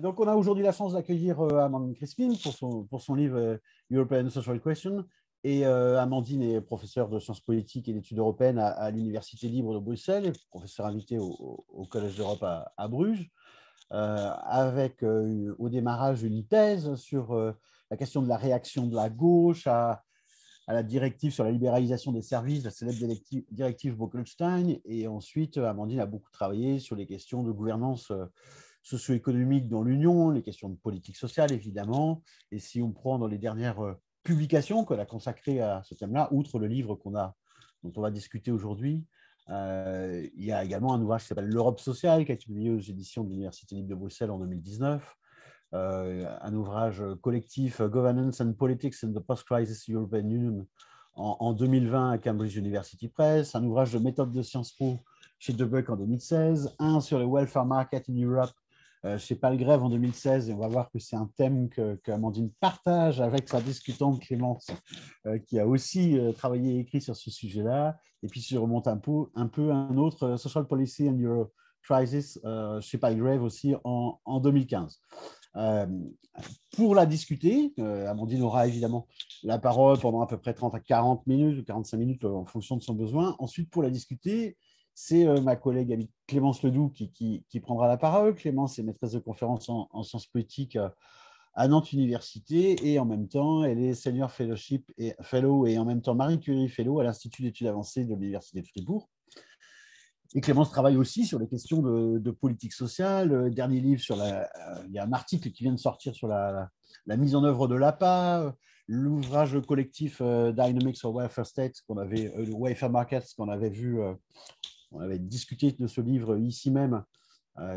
Donc, on a aujourd'hui la chance d'accueillir Amandine Crispin pour son livre European Social Question. Et Amandine est professeure de sciences politiques et d'études européennes à l'Université libre de Bruxelles, et professeure invitée au Collège d'Europe à Bruges, avec au démarrage une thèse sur la question de la réaction de la gauche à la directive sur la libéralisation des services, la célèbre directive Bolkestein. Et ensuite, Amandine a beaucoup travaillé sur les questions de gouvernance socio-économique dans l'Union, les questions de politique sociale, évidemment. Et si on prend dans les dernières publications qu'elle a consacrées à ce thème-là, outre le livre dont on va discuter aujourd'hui, il y a également un ouvrage qui s'appelle L'Europe sociale, qui a été publié aux éditions de l'Université libre de Bruxelles en 2019. Un ouvrage collectif, Governance and Politics in the Post-Crisis European Union, en 2020 à Cambridge University Press, un ouvrage de méthode de Sciences Po chez De Buck en 2016, un sur le welfare market in Europe chez Palgrave en 2016, et on va voir que c'est un thème qu'Amandine partage avec sa discutante Clémence, qui a aussi travaillé et écrit sur ce sujet-là. Et puis, si je remonte un peu un autre, Social Policy and Euro Crisis, chez Palgrave aussi en 2015. Pour la discuter, Amandine aura évidemment la parole pendant à peu près 30 à 40 minutes ou 45 minutes en fonction de son besoin. Ensuite, pour la discuter, c'est ma collègue Clémence Ledoux qui prendra la parole. Clémence est maîtresse de conférence en sciences politiques à Nantes Université, et en même temps, elle est Senior Fellow et en même temps Marie Curie Fellow à l'Institut d'études avancées de l'Université de Fribourg. Et Clémence travaille aussi sur les questions de politique sociale. Dernier livre il y a un article qui vient de sortir sur la mise en œuvre de l'APA, l'ouvrage collectif Dynamics of Welfare States, Welfare Markets, qu'on avait vu, on avait discuté de ce livre ici même.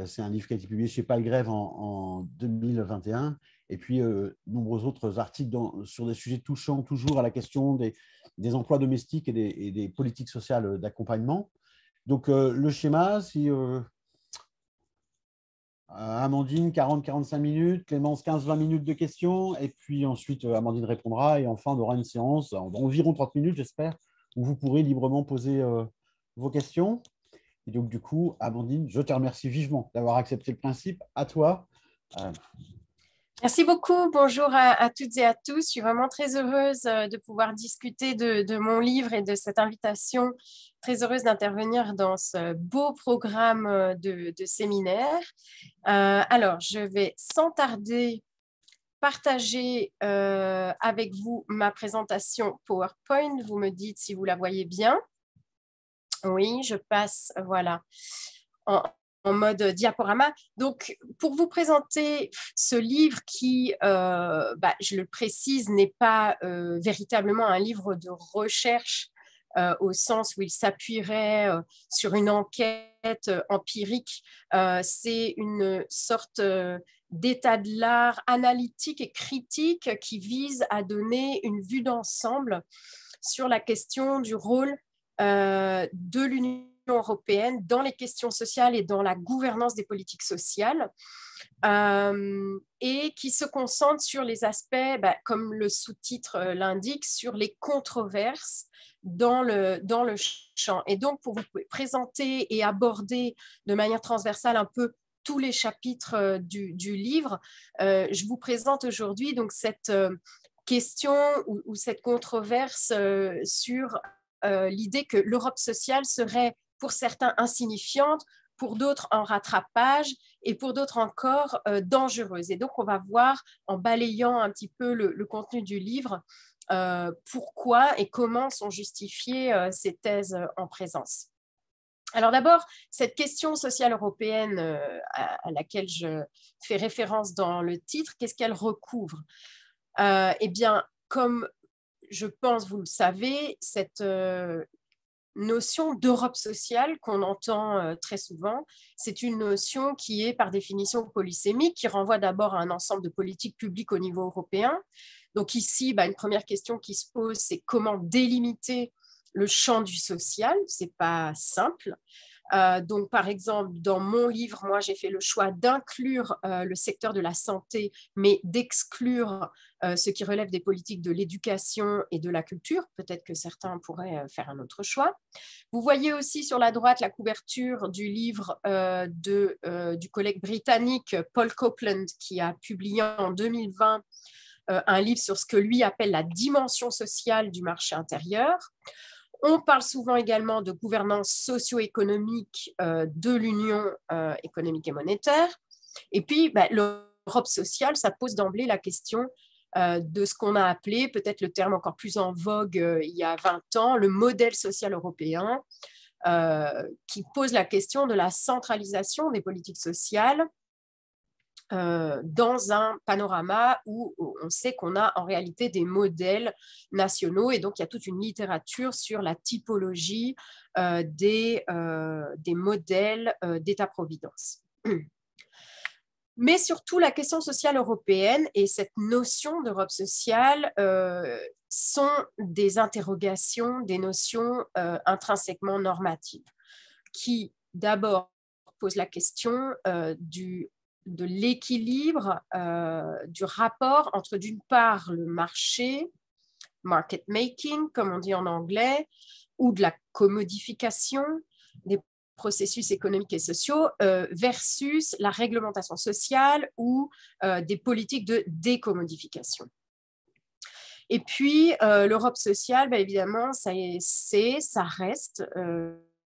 C'est un livre qui a été publié chez Palgrave en 2021. Et puis, nombreux autres articles sur des sujets touchant toujours à la question des emplois domestiques et des politiques sociales d'accompagnement. Donc, le schéma, si Amandine, 40-45 minutes, Clémence, 15-20 minutes de questions, et puis ensuite, Amandine répondra, et enfin, on aura une séance d'environ 30 minutes, j'espère, où vous pourrez librement poser vos questions. Et donc, du coup, Amandine, je te remercie vivement d'avoir accepté le principe. À toi. Merci beaucoup. Bonjour à toutes et à tous. Je suis vraiment très heureuse de pouvoir discuter de mon livre et de cette invitation. Très heureuse d'intervenir dans ce beau programme de séminaire. Alors, je vais sans tarder partager avec vous ma présentation PowerPoint. Vous me dites si vous la voyez bien. Oui, je passe, voilà, en mode diaporama. Donc, pour vous présenter ce livre qui, je le précise, n'est pas véritablement un livre de recherche au sens où il s'appuierait sur une enquête empirique. C'est une sorte d'état de l'art analytique et critique qui vise à donner une vue d'ensemble sur la question du rôle de l'Union européenne dans les questions sociales et dans la gouvernance des politiques sociales, et qui se concentre sur les aspects, comme le sous-titre l'indique, sur les controverses dans le champ. Et donc, pour vous présenter et aborder de manière transversale un peu tous les chapitres du livre, je vous présente aujourd'hui donc cette question ou cette controverse sur l'idée que l'Europe sociale serait pour certains insignifiante, pour d'autres en rattrapage et pour d'autres encore dangereuse. Et donc, on va voir, en balayant un petit peu le contenu du livre, pourquoi et comment sont justifiées ces thèses en présence. Alors d'abord, cette question sociale européenne à laquelle je fais référence dans le titre, qu'est-ce qu'elle recouvre? Eh bien, comme je pense, vous le savez, cette notion d'Europe sociale qu'on entend très souvent, c'est une notion qui est par définition polysémique, qui renvoie d'abord à un ensemble de politiques publiques au niveau européen. Donc ici, une première question qui se pose, c'est comment délimiter le champ du social. Ce n'est pas simple. Donc, par exemple, dans mon livre, moi, j'ai fait le choix d'inclure le secteur de la santé, mais d'exclure ce qui relève des politiques de l'éducation et de la culture. Peut-être que certains pourraient faire un autre choix. Vous voyez aussi sur la droite la couverture du livre du collègue britannique Paul Copeland, qui a publié en 2020 un livre sur ce que lui appelle la dimension sociale du marché intérieur. On parle souvent également de gouvernance socio-économique de l'Union économique et monétaire. Et puis, l'Europe sociale, ça pose d'emblée la question de ce qu'on a appelé, peut-être le terme encore plus en vogue il y a 20 ans, le modèle social européen, qui pose la question de la centralisation des politiques sociales dans un panorama où on sait qu'on a en réalité des modèles nationaux, et donc il y a toute une littérature sur la typologie des modèles d'État-providence. Mais surtout, la question sociale européenne et cette notion d'Europe sociale sont des interrogations, des notions intrinsèquement normatives, qui d'abord posent la question de l'équilibre, du rapport entre d'une part le marché, market making, comme on dit en anglais, ou de la commodification des processus économiques et sociaux versus la réglementation sociale ou des politiques de décommodification. Et puis, l'Europe sociale, évidemment, ça reste,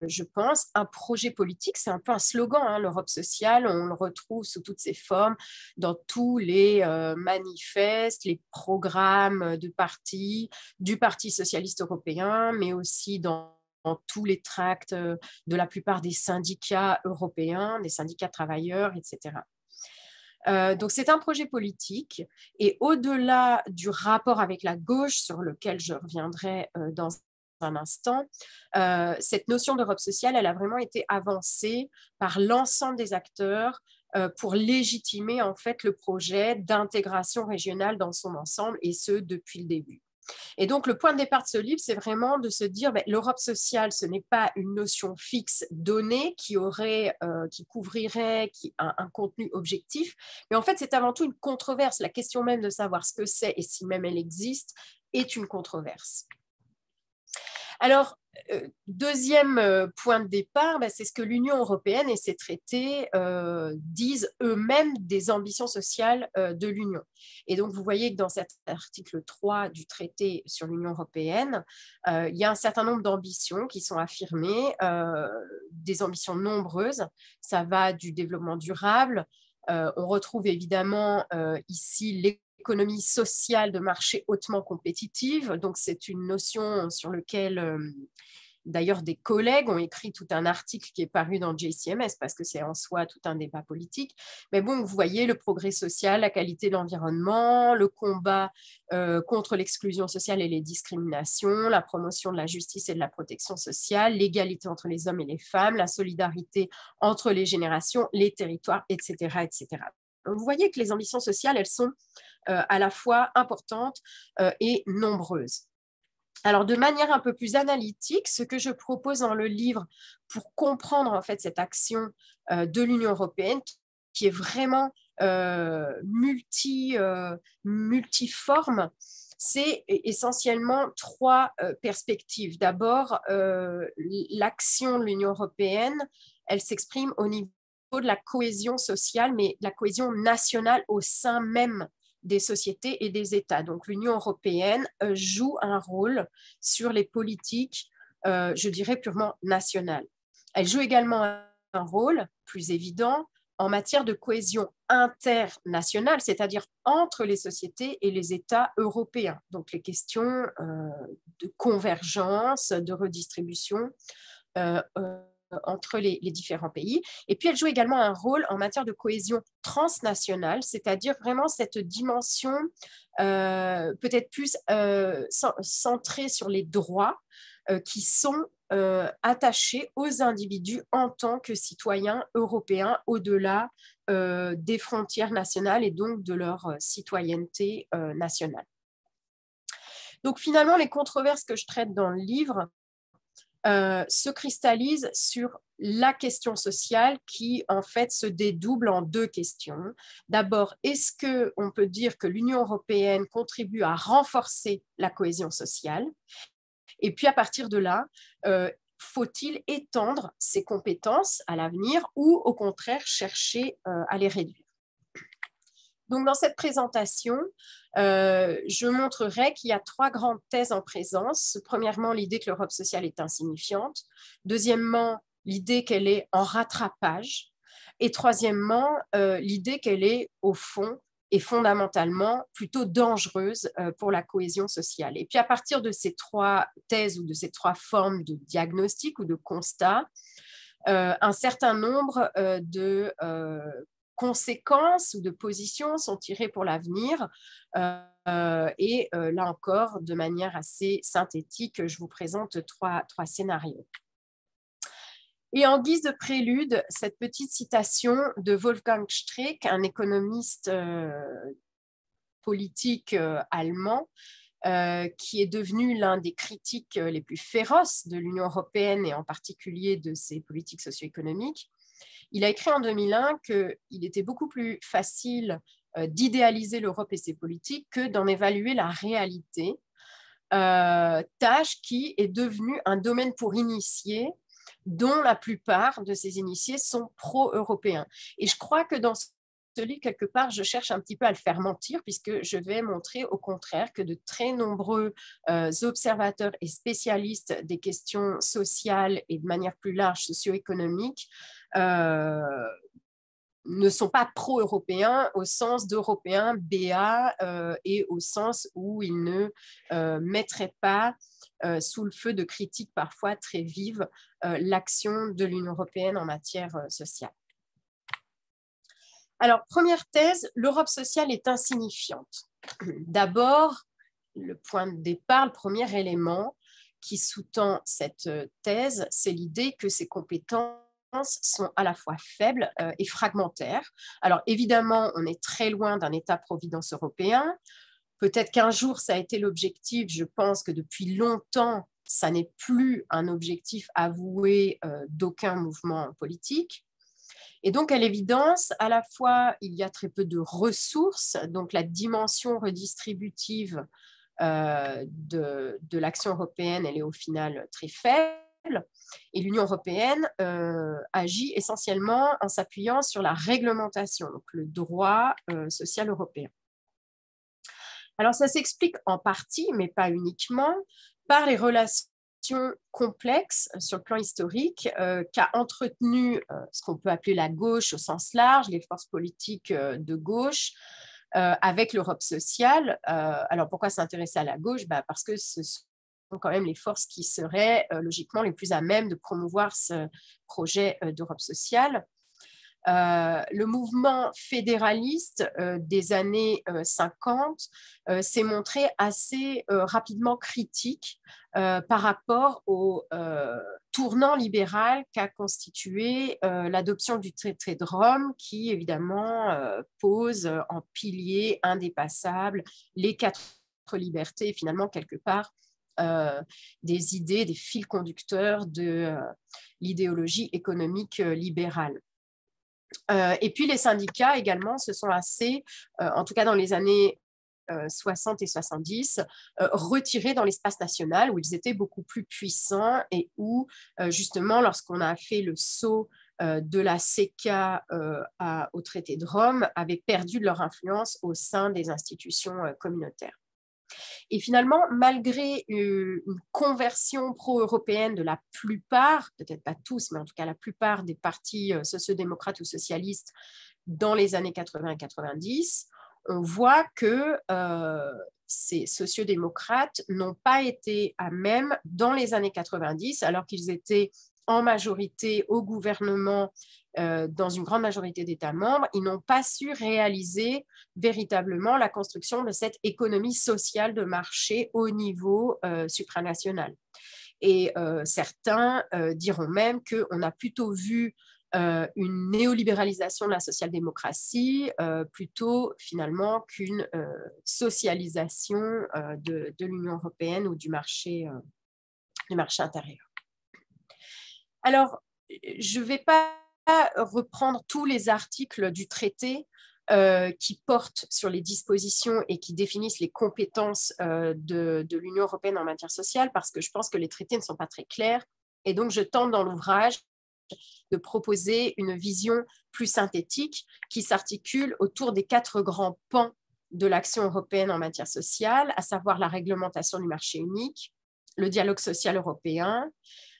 je pense, un projet politique. C'est un peu un slogan, hein, l'Europe sociale. On le retrouve sous toutes ses formes dans tous les manifestes, les programmes de partis, du Parti socialiste européen, mais aussi dans tous les tracts de la plupart des syndicats européens, des syndicats de travailleurs, etc. Donc, c'est un projet politique, et au-delà du rapport avec la gauche, sur lequel je reviendrai dans un instant, cette notion d'Europe sociale, elle a vraiment été avancée par l'ensemble des acteurs pour légitimer en fait le projet d'intégration régionale dans son ensemble, et ce, depuis le début. Et donc, le point de départ de ce livre, c'est vraiment de se dire l'Europe sociale, ce n'est pas une notion fixe donnée qui couvrirait un contenu objectif, mais en fait, c'est avant tout une controverse. La question même de savoir ce que c'est et si même elle existe est une controverse. Alors, deuxième point de départ, c'est ce que l'Union européenne et ses traités disent eux-mêmes des ambitions sociales de l'Union. Et donc, vous voyez que dans cet article 3 du traité sur l'Union européenne, il y a un certain nombre d'ambitions qui sont affirmées, des ambitions nombreuses. Ça va du développement durable. On retrouve évidemment ici l'économie sociale de marché hautement compétitive. Donc, c'est une notion sur laquelle, d'ailleurs, des collègues ont écrit tout un article qui est paru dans JCMS, parce que c'est en soi tout un débat politique. Mais bon, vous voyez le progrès social, la qualité de l'environnement, le combat contre l'exclusion sociale et les discriminations, la promotion de la justice et de la protection sociale, l'égalité entre les hommes et les femmes, la solidarité entre les générations, les territoires, etc., etc. Donc, vous voyez que les ambitions sociales, elles sont à la fois importantes et nombreuses. Alors, de manière un peu plus analytique, ce que je propose dans le livre pour comprendre en fait cette action de l'Union européenne, qui est vraiment multiforme, c'est essentiellement trois perspectives. D'abord, l'action de l'Union européenne, elle s'exprime au niveau de la cohésion sociale, mais la cohésion nationale au sein même des sociétés et des États. Donc, l'Union européenne joue un rôle sur les politiques, je dirais, purement nationales. Elle joue également un rôle plus évident en matière de cohésion internationale, c'est-à-dire entre les sociétés et les États européens. Donc, les questions de convergence, de redistribution entre les différents pays. Et puis, elle joue également un rôle en matière de cohésion transnationale, c'est-à-dire vraiment cette dimension peut-être plus centrée sur les droits qui sont attachés aux individus en tant que citoyens européens au-delà des frontières nationales et donc de leur citoyenneté nationale. Donc, finalement, les controverses que je traite dans le livre, se cristallise sur la question sociale qui, en fait, se dédouble en deux questions. D'abord, est-ce qu'on peut dire que l'Union européenne contribue à renforcer la cohésion sociale? Et puis, à partir de là, faut-il étendre ses compétences à l'avenir ou, au contraire, chercher à les réduire? Donc, dans cette présentation, je montrerai qu'il y a trois grandes thèses en présence. Premièrement, l'idée que l'Europe sociale est insignifiante. Deuxièmement, l'idée qu'elle est en rattrapage. Et troisièmement, l'idée qu'elle est, au fond, et fondamentalement plutôt dangereuse pour la cohésion sociale. Et puis, à partir de ces trois thèses ou de ces trois formes de diagnostic ou de constat, un certain nombre de conséquences ou de positions sont tirées pour l'avenir. Et là encore, de manière assez synthétique, je vous présente trois scénarios. Et en guise de prélude, cette petite citation de Wolfgang Streeck, un économiste politique allemand, qui est devenu l'un des critiques les plus féroces de l'Union européenne et en particulier de ses politiques socio-économiques. Il a écrit en 2001 qu'il était beaucoup plus facile d'idéaliser l'Europe et ses politiques que d'en évaluer la réalité, tâche qui est devenue un domaine pour initiés, dont la plupart de ces initiés sont pro-européens. Et je crois que dans ce livre, quelque part, je cherche un petit peu à le faire mentir, puisque je vais montrer au contraire que de très nombreux observateurs et spécialistes des questions sociales et de manière plus large socio-économique ne sont pas pro-européens au sens d'européens BA et au sens où ils ne mettraient pas sous le feu de critiques parfois très vives l'action de l'Union européenne en matière sociale. Alors, première thèse, l'Europe sociale est insignifiante. D'abord, le point de départ, le premier élément qui sous-tend cette thèse, c'est l'idée que ses compétences sont à la fois faibles et fragmentaires. Alors, évidemment, on est très loin d'un État-providence européen. Peut-être qu'un jour, ça a été l'objectif. Je pense que depuis longtemps, ça n'est plus un objectif avoué d'aucun mouvement politique. Et donc, à l'évidence, à la fois, il y a très peu de ressources, donc la dimension redistributive de l'action européenne, elle est au final très faible. Et l'Union européenne agit essentiellement en s'appuyant sur la réglementation, donc le droit social européen. Alors, ça s'explique en partie, mais pas uniquement, par les relations complexes sur le plan historique qu'a entretenu ce qu'on peut appeler la gauche au sens large, les forces politiques de gauche, avec l'Europe sociale. Alors, pourquoi s'intéresser à la gauche? Parce que ce sont quand même les forces qui seraient logiquement les plus à même de promouvoir ce projet d'Europe sociale. Le mouvement fédéraliste des années 50 s'est montré assez rapidement critique par rapport au tournant libéral qu'a constitué l'adoption du traité de Rome, qui évidemment pose en pilier indépassable les quatre libertés et finalement quelque part des idées, des fils conducteurs de l'idéologie économique libérale. Et puis les syndicats également se sont assez, en tout cas dans les années 60 et 70, retirés dans l'espace national où ils étaient beaucoup plus puissants et où justement lorsqu'on a fait le saut de la CECA au traité de Rome, avaient perdu de leur influence au sein des institutions communautaires. Et finalement, malgré une conversion pro-européenne de la plupart, peut-être pas tous, mais en tout cas la plupart des partis sociodémocrates ou socialistes dans les années 80 et 90, on voit que ces sociodémocrates n'ont pas été à même dans les années 90, alors qu'ils étaient en majorité au gouvernement dans une grande majorité d'États membres, ils n'ont pas su réaliser véritablement la construction de cette économie sociale de marché au niveau supranational. Et certains diront même qu'on a plutôt vu une néolibéralisation de la social-démocratie plutôt finalement qu'une socialisation de l'Union européenne ou du marché intérieur. Alors, je ne vais pas reprendre tous les articles du traité qui portent sur les dispositions et qui définissent les compétences de l'Union européenne en matière sociale, parce que je pense que les traités ne sont pas très clairs. Et donc, je tente dans l'ouvrage de proposer une vision plus synthétique qui s'articule autour des 4 grands pans de l'action européenne en matière sociale, à savoir la réglementation du marché unique, le dialogue social européen,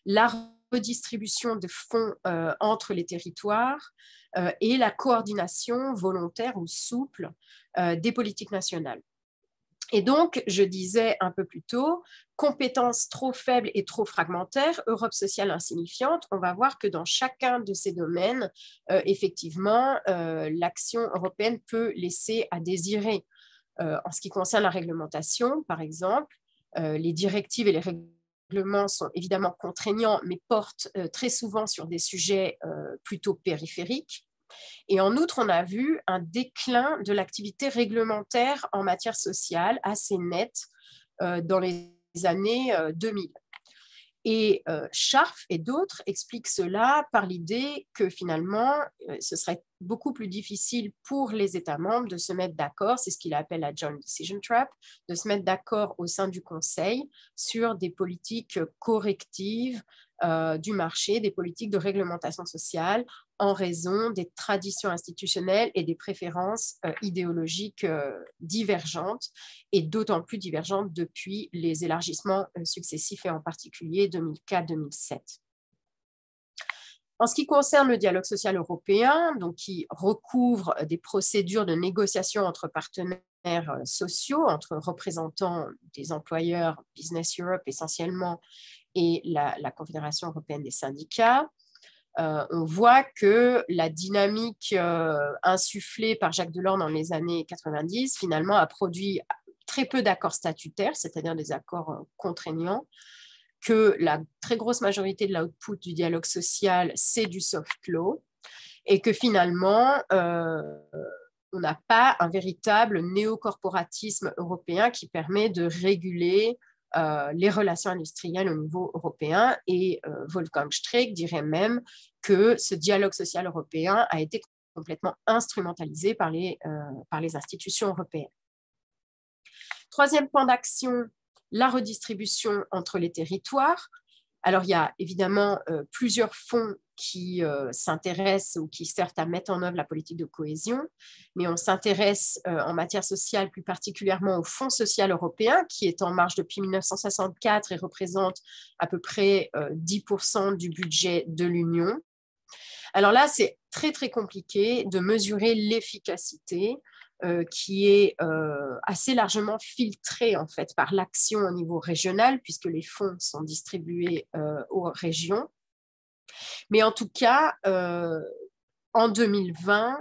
la redistribution de fonds entre les territoires et la coordination volontaire ou souple des politiques nationales. Et donc, je disais un peu plus tôt, compétences trop faibles et trop fragmentaires, Europe sociale insignifiante, on va voir que dans chacun de ces domaines, effectivement, l'action européenne peut laisser à désirer. En ce qui concerne la réglementation, par exemple, les directives et les règlements sont évidemment contraignants, mais portent très souvent sur des sujets plutôt périphériques. Et en outre, on a vu un déclin de l'activité réglementaire en matière sociale assez net dans les années 2000. Et Scharf et d'autres expliquent cela par l'idée que finalement, ce serait beaucoup plus difficile pour les États membres de se mettre d'accord, c'est ce qu'il appelle la Joint Decision Trap, de se mettre d'accord au sein du Conseil sur des politiques correctives du marché, des politiques de réglementation sociale en raison des traditions institutionnelles et des préférences idéologiques divergentes, et d'autant plus divergentes depuis les élargissements successifs et en particulier 2004-2007. En ce qui concerne le dialogue social européen, donc qui recouvre des procédures de négociation entre partenaires sociaux, entre représentants des employeurs, Business Europe essentiellement, et la Confédération européenne des syndicats, on voit que la dynamique insufflée par Jacques Delors dans les années 90, finalement, a produit très peu d'accords statutaires, c'est-à-dire des accords contraignants, que la très grosse majorité de l'output du dialogue social, c'est du soft law, et que finalement, on n'a pas un véritable néocorporatisme européen qui permet de réguler les relations industrielles au niveau européen. Et Wolfgang Streeck dirait même que ce dialogue social européen a été complètement instrumentalisé par les institutions européennes. Troisième plan d'action, la redistribution entre les territoires. Alors, il y a évidemment plusieurs fonds qui s'intéressent ou qui servent à mettre en œuvre la politique de cohésion, mais on s'intéresse en matière sociale plus particulièrement au Fonds social européen, qui est en marche depuis 1964 et représente à peu près 10% du budget de l'Union. Alors là, c'est très, très compliqué de mesurer l'efficacité qui est assez largement filtrée en fait, par l'action au niveau régional, puisque les fonds sont distribués aux régions. Mais en tout cas, en 2020,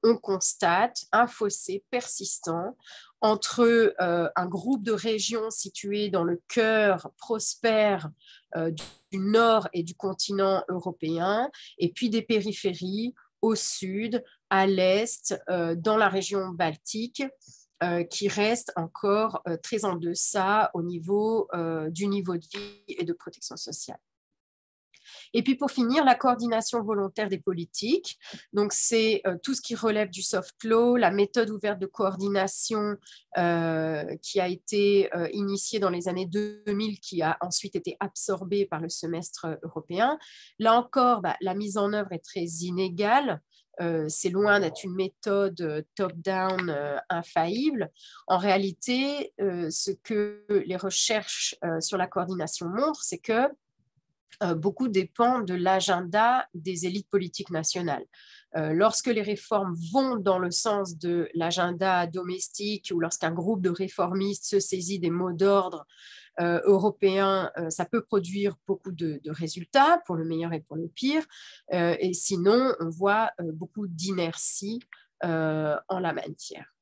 on constate un fossé persistant entre un groupe de régions situées dans le cœur prospère du nord et du continent européen, et puis des périphéries au sud, à l'est, dans la région baltique, qui reste encore très en deçà au niveau du niveau de vie et de protection sociale. Et puis pour finir, la coordination volontaire des politiques. Donc c'est tout ce qui relève du soft law, la méthode ouverte de coordination qui a été initiée dans les années 2000, qui a ensuite été absorbée par le semestre européen. Là encore, la mise en œuvre est très inégale. C'est loin d'être une méthode top-down infaillible. En réalité, ce que les recherches sur la coordination montrent, c'est que beaucoup dépend de l'agenda des élites politiques nationales. Lorsque les réformes vont dans le sens de l'agenda domestique ou lorsqu'un groupe de réformistes se saisit des mots d'ordre européens, ça peut produire beaucoup de résultats, pour le meilleur et pour le pire. Et sinon, on voit beaucoup d'inertie en la matière.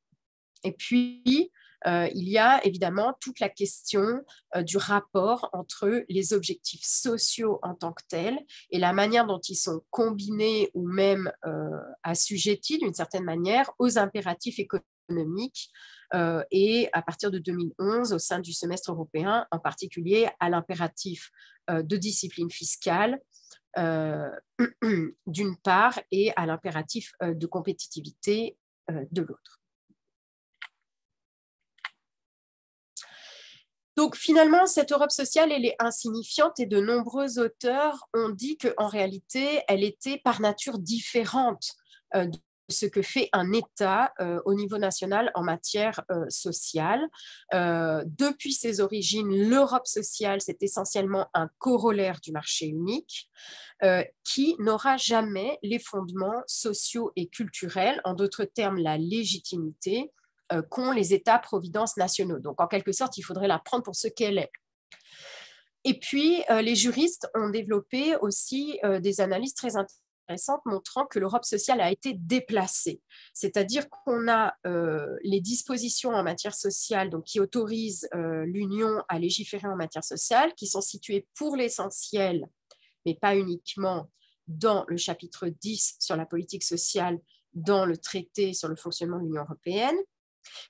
Et puis, il y a évidemment toute la question du rapport entre les objectifs sociaux en tant que tels et la manière dont ils sont combinés ou même assujettis d'une certaine manière aux impératifs économiques et à partir de 2011 au sein du semestre européen, en particulier à l'impératif de discipline fiscale, d'une part, et à l'impératif de compétitivité de l'autre. Donc finalement, cette Europe sociale, elle est insignifiante et de nombreux auteurs ont dit qu'en réalité, elle était par nature différente de ce que fait un État au niveau national en matière sociale. Depuis ses origines, l'Europe sociale, c'est essentiellement un corollaire du marché unique qui n'aura jamais les fondements sociaux et culturels, en d'autres termes, la légitimité qu'ont les États-providence nationaux. Donc, en quelque sorte, il faudrait la prendre pour ce qu'elle est. Et puis, les juristes ont développé aussi des analyses très intéressantes montrant que l'Europe sociale a été déplacée. C'est-à-dire qu'on a les dispositions en matière sociale donc, qui autorisent l'Union à légiférer en matière sociale, qui sont situées pour l'essentiel, mais pas uniquement, dans le chapitre 10 sur la politique sociale, dans le traité sur le fonctionnement de l'Union européenne.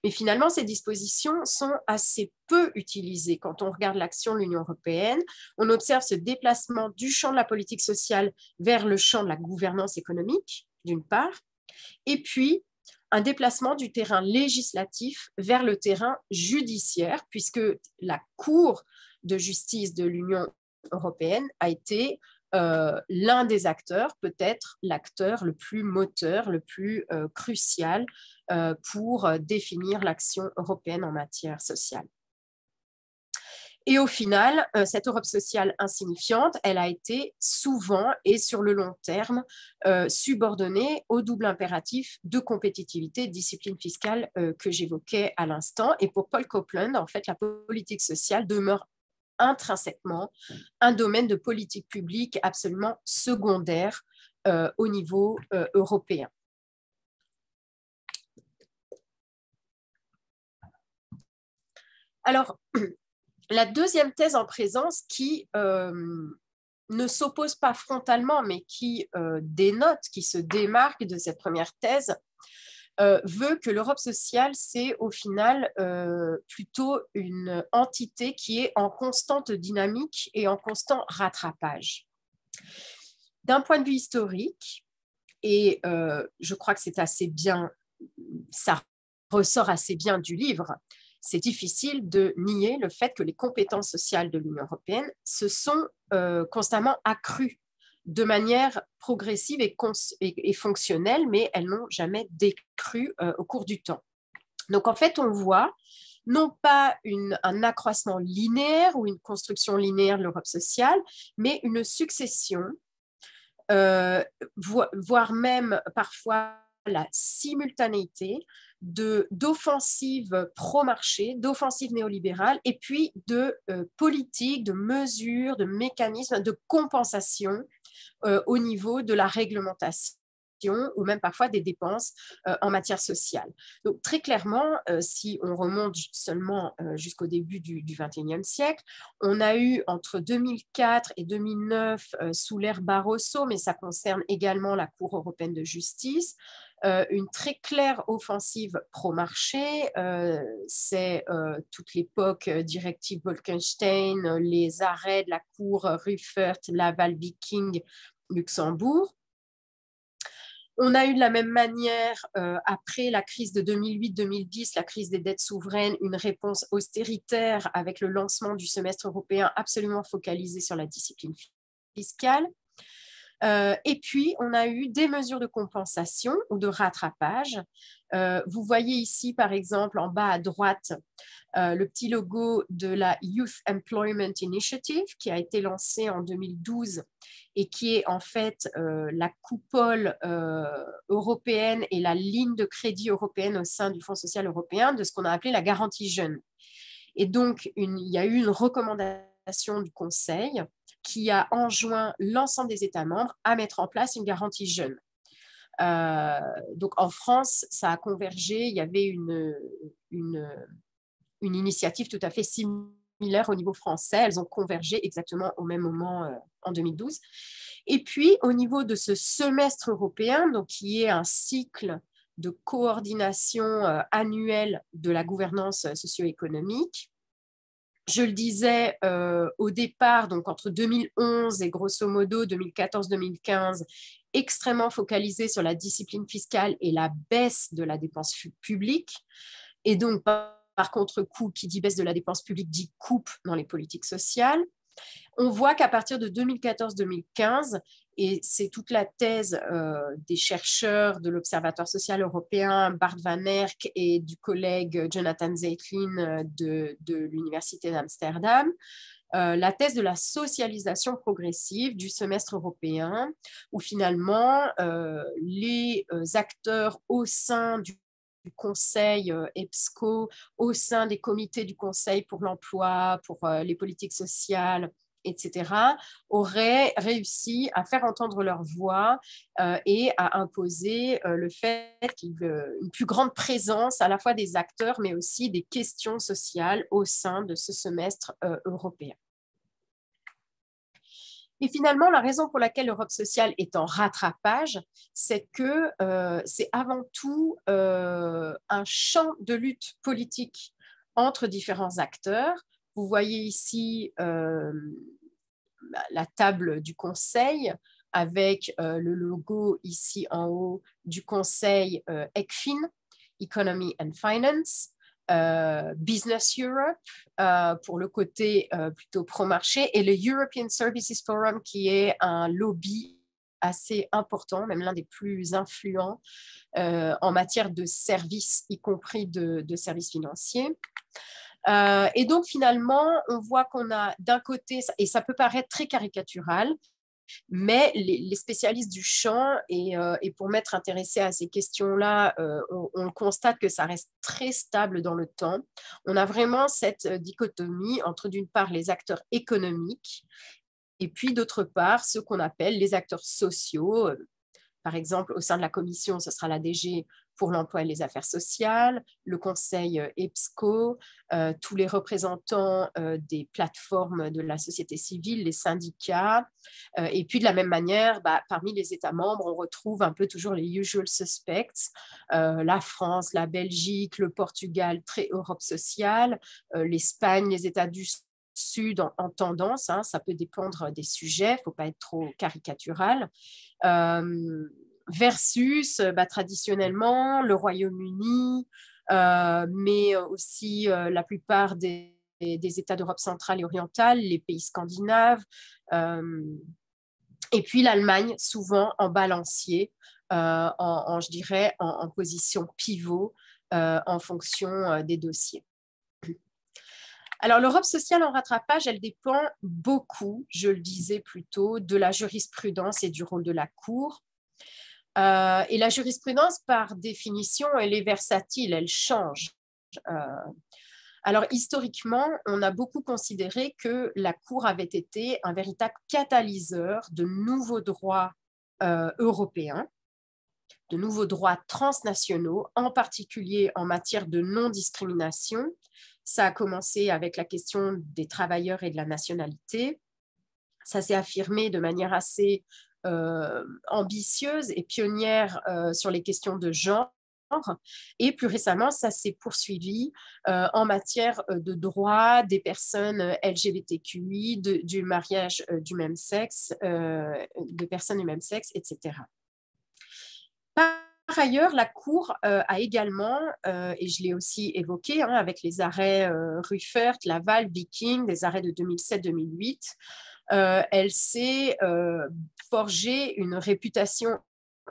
Mais finalement, ces dispositions sont assez peu utilisées. Quand on regarde l'action de l'Union européenne, on observe ce déplacement du champ de la politique sociale vers le champ de la gouvernance économique, d'une part, et puis un déplacement du terrain législatif vers le terrain judiciaire, puisque la Cour de justice de l'Union européenne a été l'un des acteurs, peut-être l'acteur le plus moteur, le plus crucial pour définir l'action européenne en matière sociale. Et au final, cette Europe sociale insignifiante, elle a été souvent et sur le long terme subordonnée au double impératif de compétitivité et de discipline fiscale que j'évoquais à l'instant. Et pour Paul Copeland, en fait, la politique sociale demeure intrinsèquement un domaine de politique publique absolument secondaire au niveau européen. Alors, la deuxième thèse en présence qui ne s'oppose pas frontalement, mais qui dénote, qui se démarque de cette première thèse, veut que l'Europe sociale, c'est au final plutôt une entité qui est en constante dynamique et en constant rattrapage. D'un point de vue historique, et je crois que c'est assez bien, ça ressort assez bien du livre, c'est difficile de nier le fait que les compétences sociales de l'Union européenne se sont constamment accrues de manière progressive et fonctionnelle, mais elles n'ont jamais décru au cours du temps. Donc, en fait, on voit non pas un accroissement linéaire ou une construction linéaire de l'Europe sociale, mais une succession, voire même parfois la simultanéité d'offensives pro-marché, d'offensives néolibérales, et puis de politiques, de mesures, de mécanismes de compensation au niveau de la réglementation ou même parfois des dépenses en matière sociale. Donc très clairement, si on remonte seulement jusqu'au début du XXIe siècle, on a eu entre 2004 et 2009 sous l'ère Barroso, mais ça concerne également la Cour européenne de justice, une très claire offensive pro-marché. C'est toute l'époque directive Bolkestein, les arrêts de la Cour Ruffert, Laval, Viking, Luxembourg. On a eu de la même manière, après la crise de 2008-2010, la crise des dettes souveraines, une réponse austéritaire avec le lancement du semestre européen absolument focalisé sur la discipline fiscale. Et puis, on a eu des mesures de compensation ou de rattrapage. Vous voyez ici, par exemple, en bas à droite, le petit logo de la Youth Employment Initiative qui a été lancée en 2012 et qui est en fait la coupole européenne et la ligne de crédit européenne au sein du Fonds social européen de ce qu'on a appelé la garantie jeune. Et donc, il y a eu une recommandation du Conseil qui a enjoint l'ensemble des États membres à mettre en place une garantie jeune. Donc en France, ça a convergé, il y avait une initiative tout à fait similaire au niveau français, elles ont convergé exactement au même moment en 2012. Et puis au niveau de ce semestre européen, donc, qui est un cycle de coordination annuelle de la gouvernance socio-économique, je le disais au départ, donc entre 2011 et grosso modo 2014-2015, extrêmement focalisé sur la discipline fiscale et la baisse de la dépense publique. Et donc, par contre-coup, qui dit baisse de la dépense publique dit coupe dans les politiques sociales. On voit qu'à partir de 2014-2015, et c'est toute la thèse des chercheurs de l'Observatoire social européen, Bart van Erck, et du collègue Jonathan Zeitlin de l'Université d'Amsterdam, la thèse de la socialisation progressive du semestre européen, où finalement les acteurs au sein du Conseil EBSCO, au sein des comités du Conseil pour l'emploi, pour les politiques sociales, etc., auraient réussi à faire entendre leur voix et à imposer le fait qu'il y ait une plus grande présence à la fois des acteurs, mais aussi des questions sociales au sein de ce semestre européen. Et finalement, la raison pour laquelle l'Europe sociale est en rattrapage, c'est que c'est avant tout un champ de lutte politique entre différents acteurs. Vous voyez ici la table du Conseil avec le logo ici en haut du Conseil ECFIN, Economy and Finance, Business Europe pour le côté plutôt pro-marché et le European Services Forum qui est un lobby assez important, même l'un des plus influents en matière de services, y compris de services financiers. Et donc finalement, on voit qu'on a d'un côté, et ça peut paraître très caricatural, mais les spécialistes du champ, et pour m'être intéressé à ces questions-là, on constate que ça reste très stable dans le temps. On a vraiment cette dichotomie entre d'une part les acteurs économiques et puis d'autre part ceux qu'on appelle les acteurs sociaux. Par exemple, au sein de la commission, ce sera la DG pour l'emploi et les affaires sociales, le conseil EBSCO, tous les représentants des plateformes de la société civile, les syndicats. Et puis, de la même manière, parmi les États membres, on retrouve un peu toujours les usual suspects, la France, la Belgique, le Portugal, très Europe sociale, l'Espagne, les États du Sud en tendance, hein, ça peut dépendre des sujets, il ne faut pas être trop caricatural. Versus traditionnellement le Royaume-Uni, mais aussi la plupart des États d'Europe centrale et orientale, les pays scandinaves, et puis l'Allemagne, souvent en balancier, je dirais, en position pivot en fonction des dossiers. Alors, l'Europe sociale en rattrapage, elle dépend beaucoup, je le disais plus tôt, de la jurisprudence et du rôle de la Cour. Et la jurisprudence, par définition, elle est versatile, elle change. Alors, historiquement, on a beaucoup considéré que la Cour avait été un véritable catalyseur de nouveaux droits européens, de nouveaux droits transnationaux, en particulier en matière de non-discrimination. Ça a commencé avec la question des travailleurs et de la nationalité. Ça s'est affirmé de manière assez ambitieuse et pionnière sur les questions de genre. Et plus récemment, ça s'est poursuivi en matière de droits des personnes LGBTQI, du mariage du même sexe, de personnes du même sexe, etc. Par ailleurs, la Cour a également, et je l'ai aussi évoqué avec les arrêts Ruffert, Laval, Viking, des arrêts de 2007-2008, elle s'est forgée une réputation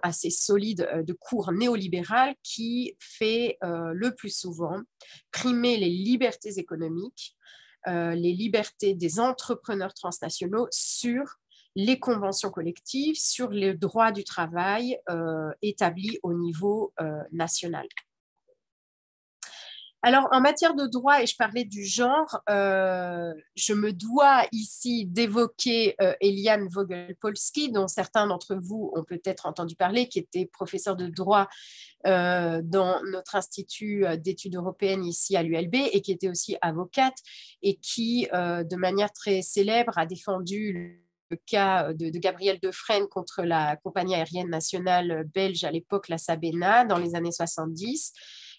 assez solide de cour néolibérale qui fait le plus souvent primer les libertés économiques, les libertés des entrepreneurs transnationaux sur les conventions collectives, sur les droits du travail établis au niveau national. Alors, en matière de droit, et je parlais du genre, je me dois ici d'évoquer Eliane Vogel-Polsky, dont certains d'entre vous ont peut-être entendu parler, qui était professeure de droit dans notre institut d'études européennes ici à l'ULB et qui était aussi avocate et qui, de manière très célèbre, a défendu le cas de Gabriel Defrene contre la compagnie aérienne nationale belge à l'époque, la Sabena, dans les années 70,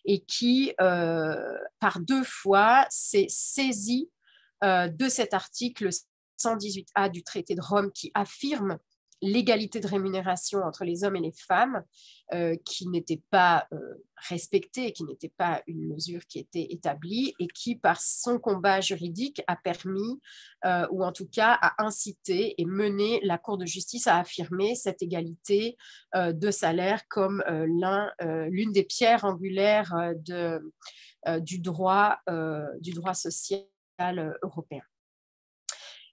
et qui, par 2 fois, s'est saisi de cet article 118A du traité de Rome qui affirme l'égalité de rémunération entre les hommes et les femmes, qui n'était pas respectée, qui n'était pas une mesure qui était établie et qui, par son combat juridique, a permis, ou en tout cas a incité et mené la Cour de justice à affirmer cette égalité de salaire comme l'une des pierres angulaires du droit social européen.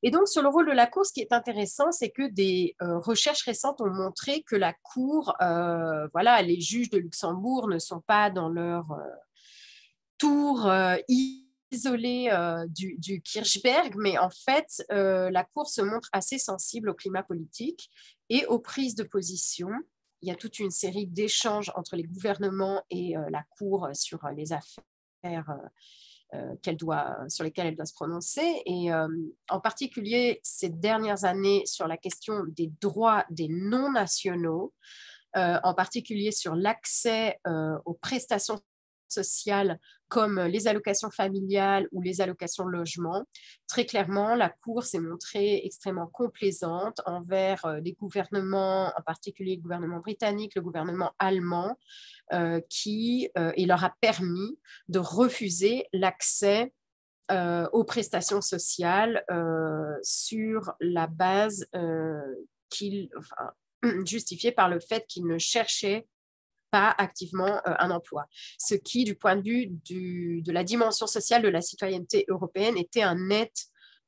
Et donc, sur le rôle de la Cour, ce qui est intéressant, c'est que des recherches récentes ont montré que la Cour, voilà, les juges de Luxembourg ne sont pas dans leur tour isolé du Kirchberg, mais en fait, la Cour se montre assez sensible au climat politique et aux prises de position. Il y a toute une série d'échanges entre les gouvernements et la Cour sur les affaires sur lesquelles elle doit se prononcer. Et en particulier, ces dernières années, sur la question des droits des non-nationaux, en particulier sur l'accès aux prestations sociales comme les allocations familiales ou les allocations de logement. Très clairement, la Cour s'est montrée extrêmement complaisante envers les gouvernements, en particulier le gouvernement britannique, le gouvernement allemand, et leur a permis de refuser l'accès aux prestations sociales sur la base justifiée par le fait qu'ils ne cherchaient pas activement un emploi. Ce qui, du point de vue de la dimension sociale de la citoyenneté européenne, était un net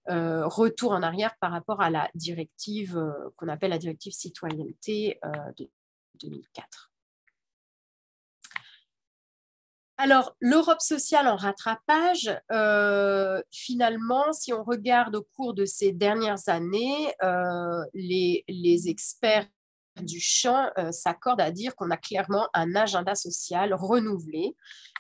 retour en arrière par rapport à la directive qu'on appelle la directive citoyenneté de 2004. Alors, l'Europe sociale en rattrapage, finalement, si on regarde au cours de ces dernières années, les experts du champ s'accordent à dire qu'on a clairement un agenda social renouvelé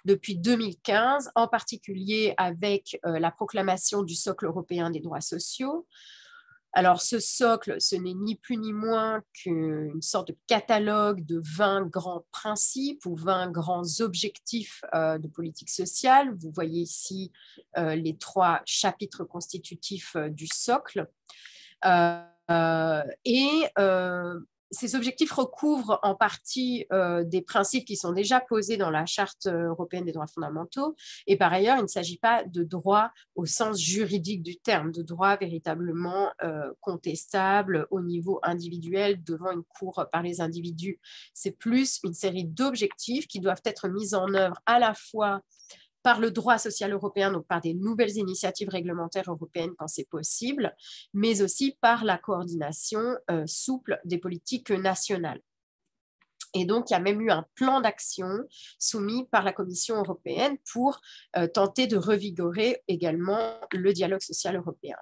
depuis 2015, en particulier avec la proclamation du socle européen des droits sociaux. Alors, ce socle, ce n'est ni plus ni moins qu'une sorte de catalogue de 20 grands principes ou 20 grands objectifs de politique sociale. Vous voyez ici les 3 chapitres constitutifs du socle. Ces objectifs recouvrent en partie des principes qui sont déjà posés dans la Charte européenne des droits fondamentaux. Et par ailleurs, il ne s'agit pas de droits au sens juridique du terme, de droits véritablement contestables au niveau individuel devant une cour par les individus. C'est plus une série d'objectifs qui doivent être mis en œuvre à la fois par le droit social européen, donc par des nouvelles initiatives réglementaires européennes quand c'est possible, mais aussi par la coordination souple des politiques nationales. Et donc, il y a même eu un plan d'action soumis par la Commission européenne pour tenter de revigorer également le dialogue social européen.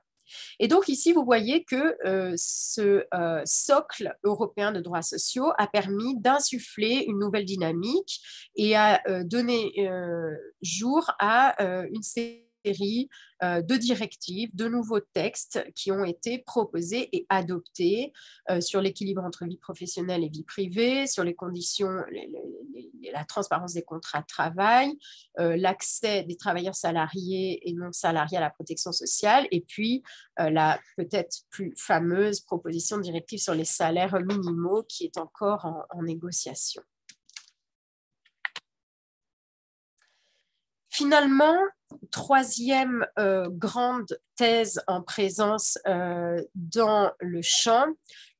Et donc ici, vous voyez que ce socle européen de droits sociaux a permis d'insuffler une nouvelle dynamique et a donné jour à une série de directives, de nouveaux textes qui ont été proposés et adoptés sur l'équilibre entre vie professionnelle et vie privée, sur les conditions, la transparence des contrats de travail, l'accès des travailleurs salariés et non salariés à la protection sociale, et puis la peut-être plus fameuse proposition de directive sur les salaires minimaux qui est encore en négociation. Finalement, troisième grande thèse en présence dans le champ,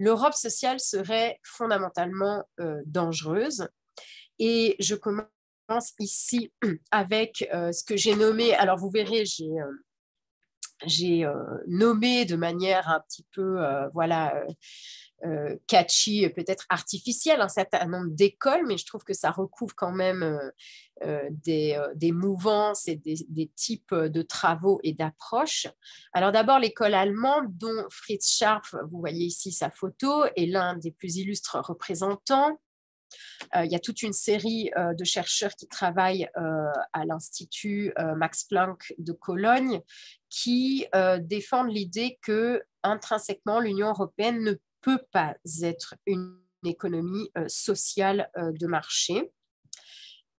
l'Europe sociale serait fondamentalement dangereuse. Et je commence ici avec ce que j'ai nommé, alors vous verrez, j'ai nommé de manière un petit peu catchy, peut-être artificielle, un certain nombre d'écoles, mais je trouve que ça recouvre quand même des mouvances et des types de travaux et d'approches. Alors d'abord, l'école allemande, dont Fritz Scharpf, vous voyez ici sa photo, est l'un des plus illustres représentants. Il y a toute une série de chercheurs qui travaillent à l'Institut Max Planck de Cologne qui défendent l'idée que intrinsèquement l'Union européenne ne peut pas être une économie sociale de marché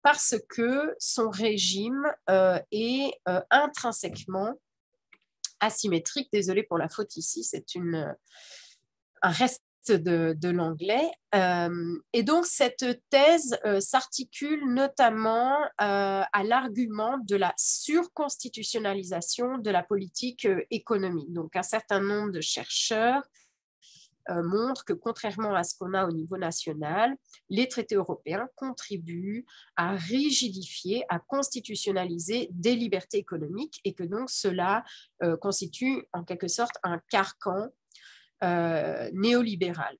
parce que son régime est intrinsèquement asymétrique. Désolée pour la faute ici, c'est un reste de l'anglais. Et donc, cette thèse s'articule notamment à l'argument de la surconstitutionnalisation de la politique économique. Donc, un certain nombre de chercheurs montrent que, contrairement à ce qu'on a au niveau national, les traités européens contribuent à rigidifier, à constitutionnaliser des libertés économiques et que donc cela constitue en quelque sorte un carcan néolibéral.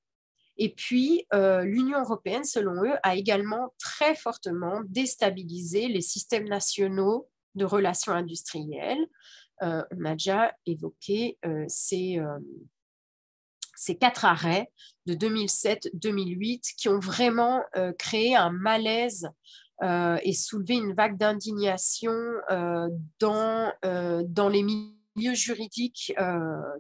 Et puis, l'Union européenne, selon eux, a également très fortement déstabilisé les systèmes nationaux de relations industrielles. On a déjà évoqué ces 4 arrêts de 2007-2008 qui ont vraiment créé un malaise et soulevé une vague d'indignation dans les milieux juridiques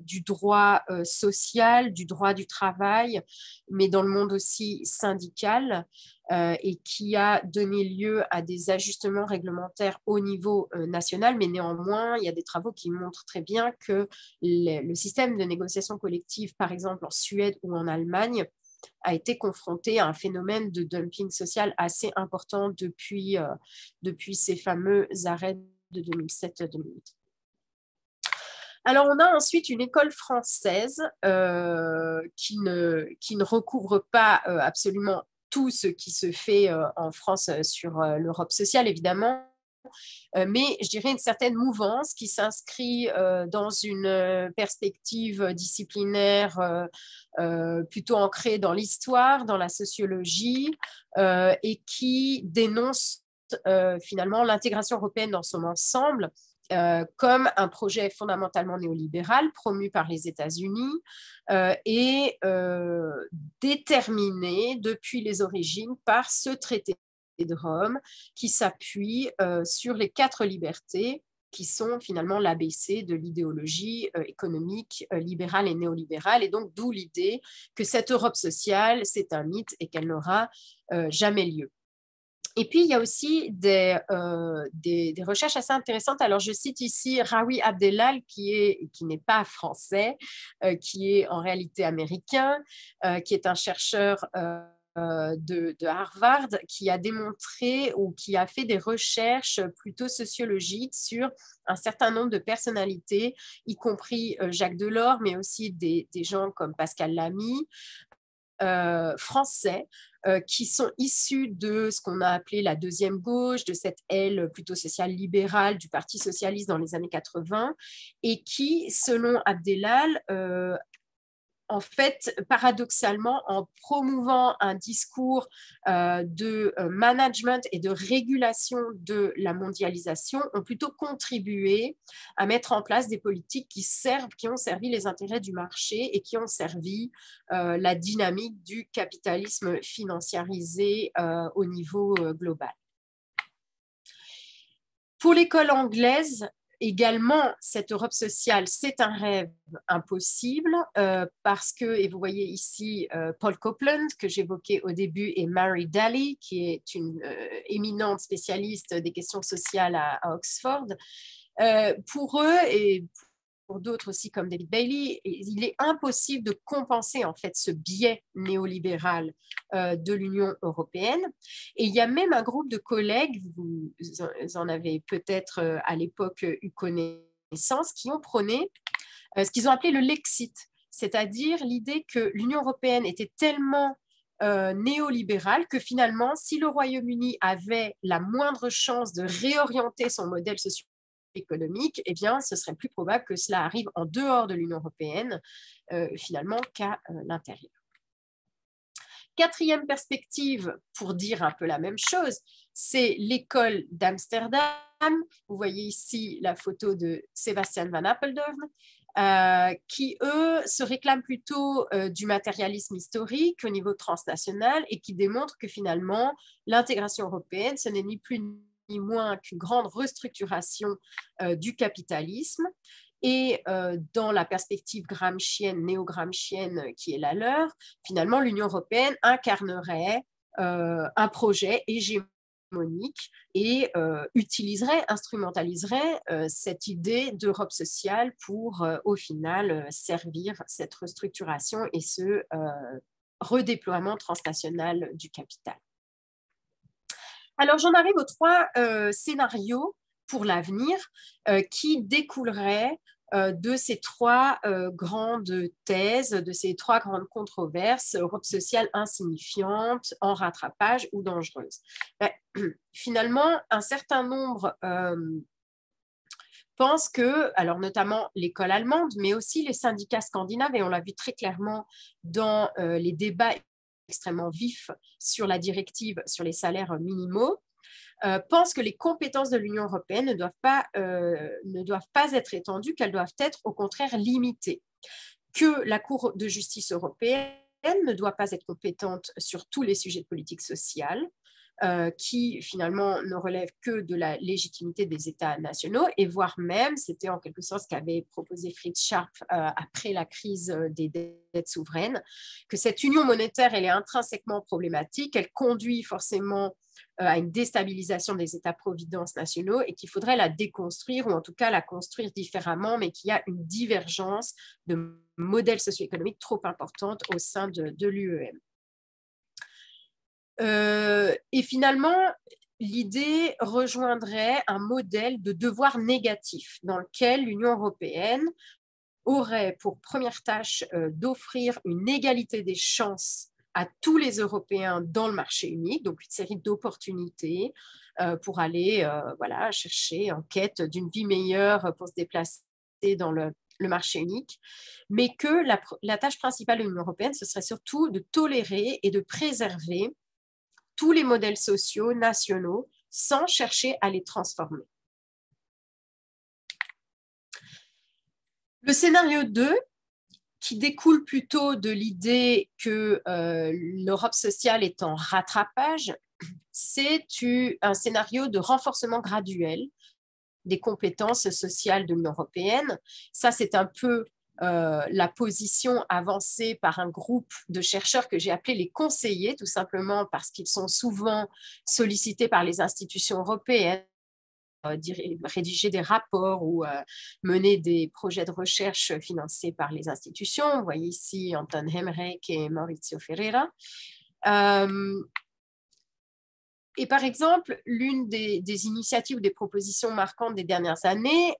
du droit social, du droit du travail, mais dans le monde aussi syndical, et qui a donné lieu à des ajustements réglementaires au niveau national, mais néanmoins, il y a des travaux qui montrent très bien que le système de négociation collective, par exemple en Suède ou en Allemagne, a été confronté à un phénomène de dumping social assez important depuis ces fameux arrêts de 2007-2008. Alors, on a ensuite une école française qui ne recouvre pas absolument tout ce qui se fait en France sur l'Europe sociale, évidemment, mais je dirais une certaine mouvance qui s'inscrit dans une perspective disciplinaire plutôt ancrée dans l'histoire, dans la sociologie, et qui dénonce finalement l'intégration européenne dans son ensemble, comme un projet fondamentalement néolibéral promu par les États-Unis et déterminé depuis les origines par ce traité de Rome qui s'appuie sur les 4 libertés qui sont finalement l'ABC de l'idéologie économique libérale et néolibérale, et donc d'où l'idée que cette Europe sociale, c'est un mythe et qu'elle n'aura jamais lieu. Et puis, il y a aussi des recherches assez intéressantes. Alors, je cite ici Rawi Abdelal, qui n'est pas français, qui est en réalité américain, qui est un chercheur de Harvard, qui a démontré ou qui a fait des recherches plutôt sociologiques sur un certain nombre de personnalités, y compris Jacques Delors, mais aussi des gens comme Pascal Lamy, français, qui sont issus de ce qu'on a appelé la deuxième gauche, de cette aile plutôt sociale-libérale du Parti socialiste dans les années 80, et qui, selon Abdelal, en fait, paradoxalement, en promouvant un discours de management et de régulation de la mondialisation, ont plutôt contribué à mettre en place des politiques qui ont servi les intérêts du marché et qui ont servi la dynamique du capitalisme financiarisé au niveau global. Pour l'école anglaise, également, cette Europe sociale, c'est un rêve impossible parce que, et vous voyez ici Paul Copeland, que j'évoquais au début, et Mary Daly, qui est une éminente spécialiste des questions sociales à Oxford. Pour eux, et pour d'autres aussi comme David Bailey, il est impossible de compenser en fait ce biais néolibéral de l'Union européenne. Et il y a même un groupe de collègues, vous en avez peut-être à l'époque eu connaissance, qui ont prôné ce qu'ils ont appelé le Lexit, c'est-à-dire l'idée que l'Union européenne était tellement néolibérale que finalement, si le Royaume-Uni avait la moindre chance de réorienter son modèle socio-économique, eh bien, ce serait plus probable que cela arrive en dehors de l'Union européenne, finalement, qu'à l'intérieur. 4e perspective, pour dire un peu la même chose, c'est l'école d'Amsterdam. Vous voyez ici la photo de Sebastian van Apeldoorn, qui, eux, se réclament plutôt du matérialisme historique au niveau transnational et qui démontrent que finalement, l'intégration européenne, ce n'est ni plus ni moins qu'une grande restructuration du capitalisme. Et dans la perspective gramscienne, néo-gramscienne qui est la leur, finalement, l'Union européenne incarnerait un projet hégémonique hégémonique et instrumentaliserait cette idée d'Europe sociale pour, au final, servir cette restructuration et ce redéploiement transnational du capital. Alors, j'en arrive aux 3 scénarios pour l'avenir qui découleraient de ces 3 grandes thèses, de ces 3 grandes controverses, Europe sociale insignifiante, en rattrapage ou dangereuse. Ben, finalement, un certain nombre pensent que, alors notamment l'école allemande, mais aussi les syndicats scandinaves, et on l'a vu très clairement dans les débats extrêmement vifs sur la directive sur les salaires minimaux, pensent que les compétences de l'Union européenne ne doivent pas être étendues, qu'elles doivent être au contraire limitées, que la Cour de justice européenne ne doit pas être compétente sur tous les sujets de politique sociale, qui finalement ne relèvent que de la légitimité des États nationaux, et voire même, c'était en quelque sorte ce qu'avait proposé Fritz Scharp après la crise des dettes souveraines, que cette union monétaire, elle est intrinsèquement problématique, elle conduit forcément à une déstabilisation des États-providence nationaux et qu'il faudrait la déconstruire ou en tout cas la construire différemment, mais qu'il y a une divergence de modèles socio-économiques trop importante au sein de l'UEM. Et finalement, l'idée rejoindrait un modèle de devoir négatif dans lequel l'Union européenne aurait pour première tâche d'offrir une égalité des chances à tous les Européens dans le marché unique, donc une série d'opportunités pour aller voilà, chercher en quête d'une vie meilleure pour se déplacer dans le marché unique, mais que la tâche principale de l'Union européenne, ce serait surtout de tolérer et de préserver tous les modèles sociaux nationaux sans chercher à les transformer. Le scénario 2, qui découle plutôt de l'idée que l'Europe sociale est en rattrapage, c'est un scénario de renforcement graduel des compétences sociales de l'Union européenne. Ça, c'est un peu la position avancée par un groupe de chercheurs que j'ai appelé les conseillers, tout simplement parce qu'ils sont souvent sollicités par les institutions européennes, rédiger des rapports ou mener des projets de recherche financés par les institutions. Vous voyez ici Anton Hemrek et Maurizio Ferreira. Et par exemple, l'une des initiatives ou des propositions marquantes des dernières années,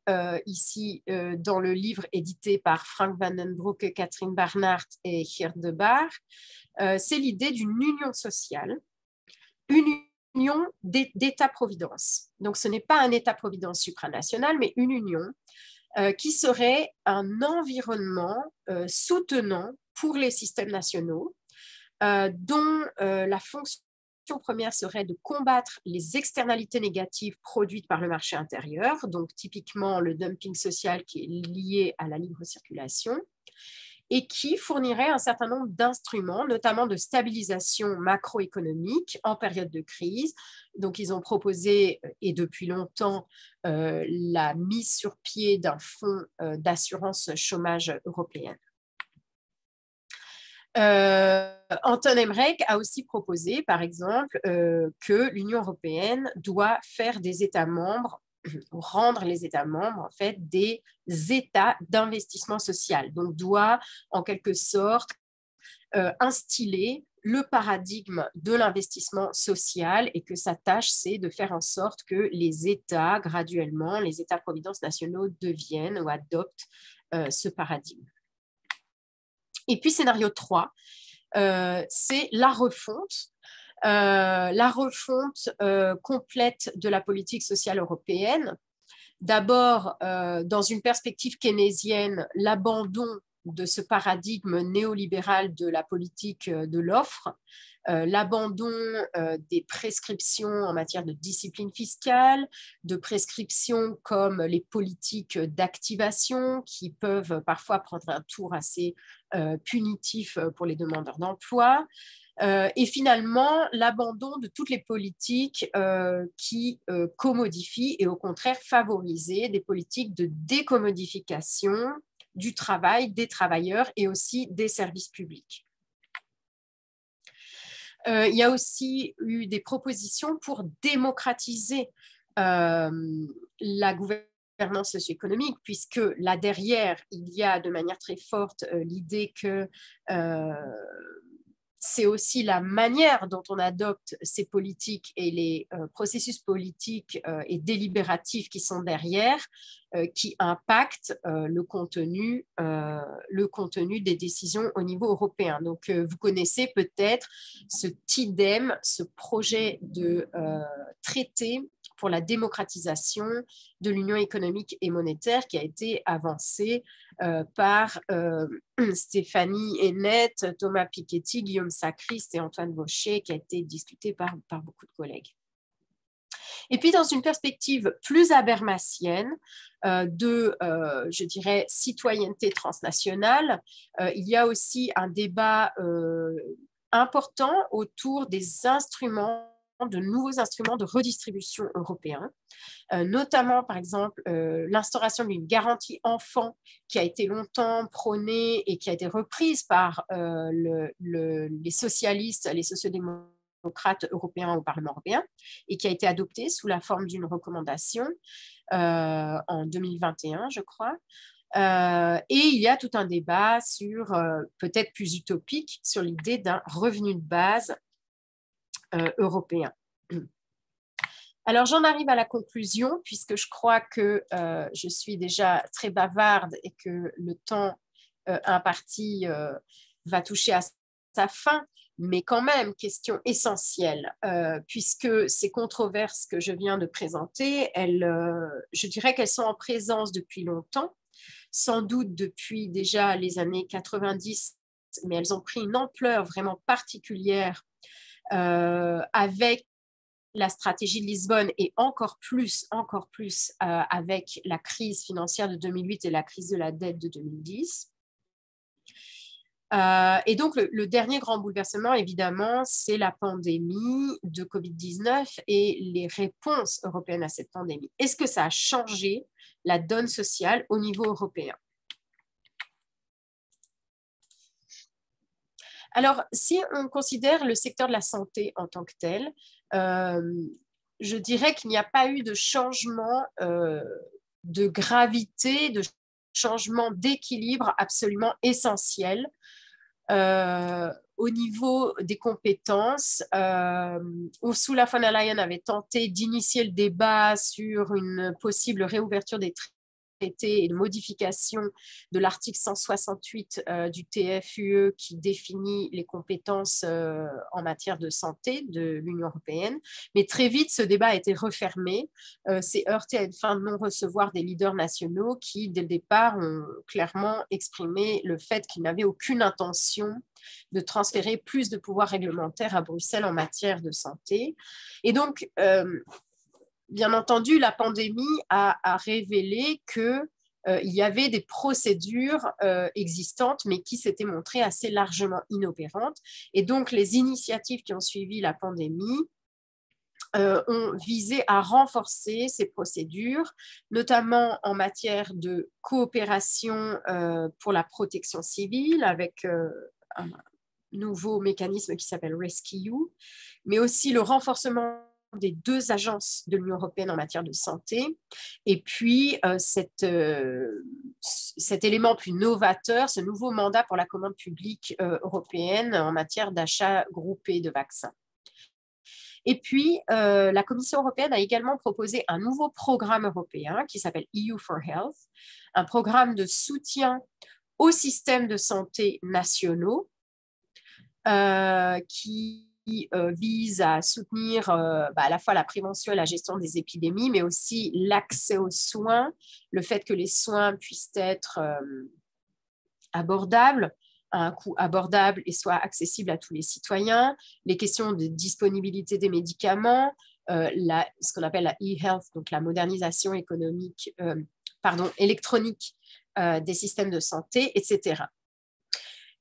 ici dans le livre édité par Frank van den Broeke, Catherine Barnard et Geert de Baar, c'est l'idée d'une union sociale, une union d'État-providence. Donc ce n'est pas un État-providence supranational, mais une union qui serait un environnement soutenant pour les systèmes nationaux, dont la fonction première serait de combattre les externalités négatives produites par le marché intérieur, donc typiquement le dumping social qui est lié à la libre circulation, et qui fournirait un certain nombre d'instruments, notamment de stabilisation macroéconomique en période de crise. Donc, ils ont proposé, et depuis longtemps, la mise sur pied d'un fonds d'assurance chômage européen. Anton Hemrek a aussi proposé, par exemple, que l'Union européenne doit faire des États membres, rendre les États membres en fait des États d'investissement social, donc doit en quelque sorte instiller le paradigme de l'investissement social et que sa tâche c'est de faire en sorte que les États graduellement, les États-providence nationaux deviennent ou adoptent ce paradigme. Et puis, scénario 3, c'est la refonte complète de la politique sociale européenne. D'abord, dans une perspective keynésienne, l'abandon de ce paradigme néolibéral de la politique de l'offre, l'abandon des prescriptions en matière de discipline fiscale, de prescriptions comme les politiques d'activation qui peuvent parfois prendre un tour assez punitif pour les demandeurs d'emploi, et finalement l'abandon de toutes les politiques qui commodifient et au contraire favoriser des politiques de décommodification du travail, des travailleurs et aussi des services publics. Il y a aussi eu des propositions pour démocratiser la gouvernance socio-économique, puisque là derrière, il y a de manière très forte l'idée que c'est aussi la manière dont on adopte ces politiques et les processus politiques et délibératifs qui sont derrière qui impactent le contenu des décisions au niveau européen. Donc, vous connaissez peut-être ce TIDEM, ce projet de traité pour la démocratisation de l'Union économique et monétaire qui a été avancé par Stéphanie Hennette, Thomas Piketty, Guillaume Sacrist et Antoine Bauchet, qui a été discuté par beaucoup de collègues. Et puis, dans une perspective plus habermasienne je dirais, citoyenneté transnationale, il y a aussi un débat important autour des instruments, de nouveaux instruments de redistribution européens, notamment par exemple l'instauration d'une garantie enfant qui a été longtemps prônée et qui a été reprise par les socialistes, les sociodémocrates européens au Parlement européen et qui a été adoptée sous la forme d'une recommandation en 2021, je crois. Et il y a tout un débat sur, peut-être plus utopique, sur l'idée d'un revenu de base européen. Alors, j'en arrive à la conclusion, puisque je crois que je suis déjà très bavarde et que le temps imparti va toucher à sa fin, mais quand même, question essentielle, puisque ces controverses que je viens de présenter, je dirais qu'elles sont en présence depuis longtemps, sans doute depuis déjà les années 90, mais elles ont pris une ampleur vraiment particulière avec la stratégie de Lisbonne et encore plus avec la crise financière de 2008 et la crise de la dette de 2010. Et donc, le dernier grand bouleversement, évidemment, c'est la pandémie de Covid-19 et les réponses européennes à cette pandémie. Est-ce que ça a changé la donne sociale au niveau européen? Alors, si on considère le secteur de la santé en tant que tel, je dirais qu'il n'y a pas eu de changement de gravité, de changement d'équilibre absolument essentiel au niveau des compétences. Ursula von der Leyen avait tenté d'initier le débat sur une possible réouverture des traités et de modification de l'article 168 du TFUE qui définit les compétences en matière de santé de l'Union européenne. Mais très vite, ce débat a été refermé. C'est heurté à une fin de non-recevoir des leaders nationaux qui, dès le départ, ont clairement exprimé le fait qu'ils n'avaient aucune intention de transférer plus de pouvoir réglementaire à Bruxelles en matière de santé. Et donc, bien entendu, la pandémie a révélé qu'il y avait des procédures existantes, mais qui s'étaient montrées assez largement inopérantes. Et donc, les initiatives qui ont suivi la pandémie ont visé à renforcer ces procédures, notamment en matière de coopération pour la protection civile avec un nouveau mécanisme qui s'appelle Rescue, mais aussi le renforcement des 2 agences de l'Union européenne en matière de santé, et puis cet élément plus novateur, ce nouveau mandat pour la commande publique européenne en matière d'achat groupé de vaccins. Et puis, la Commission européenne a également proposé un nouveau programme européen qui s'appelle EU for Health, un programme de soutien aux systèmes de santé nationaux qui vise à soutenir à la fois la prévention et la gestion des épidémies, mais aussi l'accès aux soins, le fait que les soins puissent être abordables, à un coût abordable et soient accessibles à tous les citoyens, les questions de disponibilité des médicaments, ce qu'on appelle la e-health, donc la modernisation électronique des systèmes de santé, etc.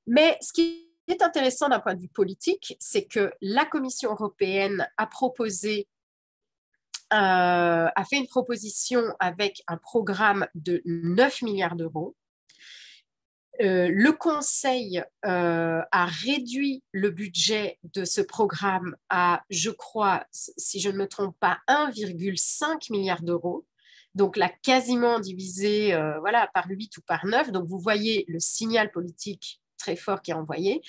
Mais ce qui est intéressant d'un point de vue politique, c'est que la Commission européenne a fait une proposition avec un programme de 9 milliards d'euros Le Conseil a réduit le budget de ce programme à, je crois, si je ne me trompe pas, 1,5 milliard d'euros. Donc, l'a quasiment divisé voilà, par 8 ou par 9. Donc, vous voyez le signal politique très fort qui est envoyé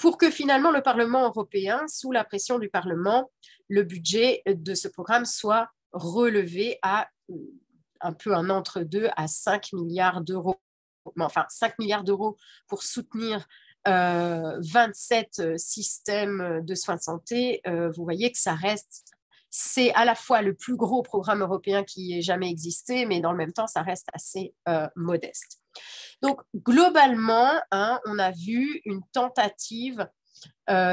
pour que finalement le Parlement européen, sous la pression du Parlement, le budget de ce programme soit relevé à un peu un entre-deux, à 5 milliards d'euros. Enfin, 5 milliards d'euros pour soutenir 27 systèmes de soins de santé, vous voyez que ça reste, c'est à la fois le plus gros programme européen qui ait jamais existé, mais dans le même temps, ça reste assez modeste. Donc, globalement, hein, on a vu une tentative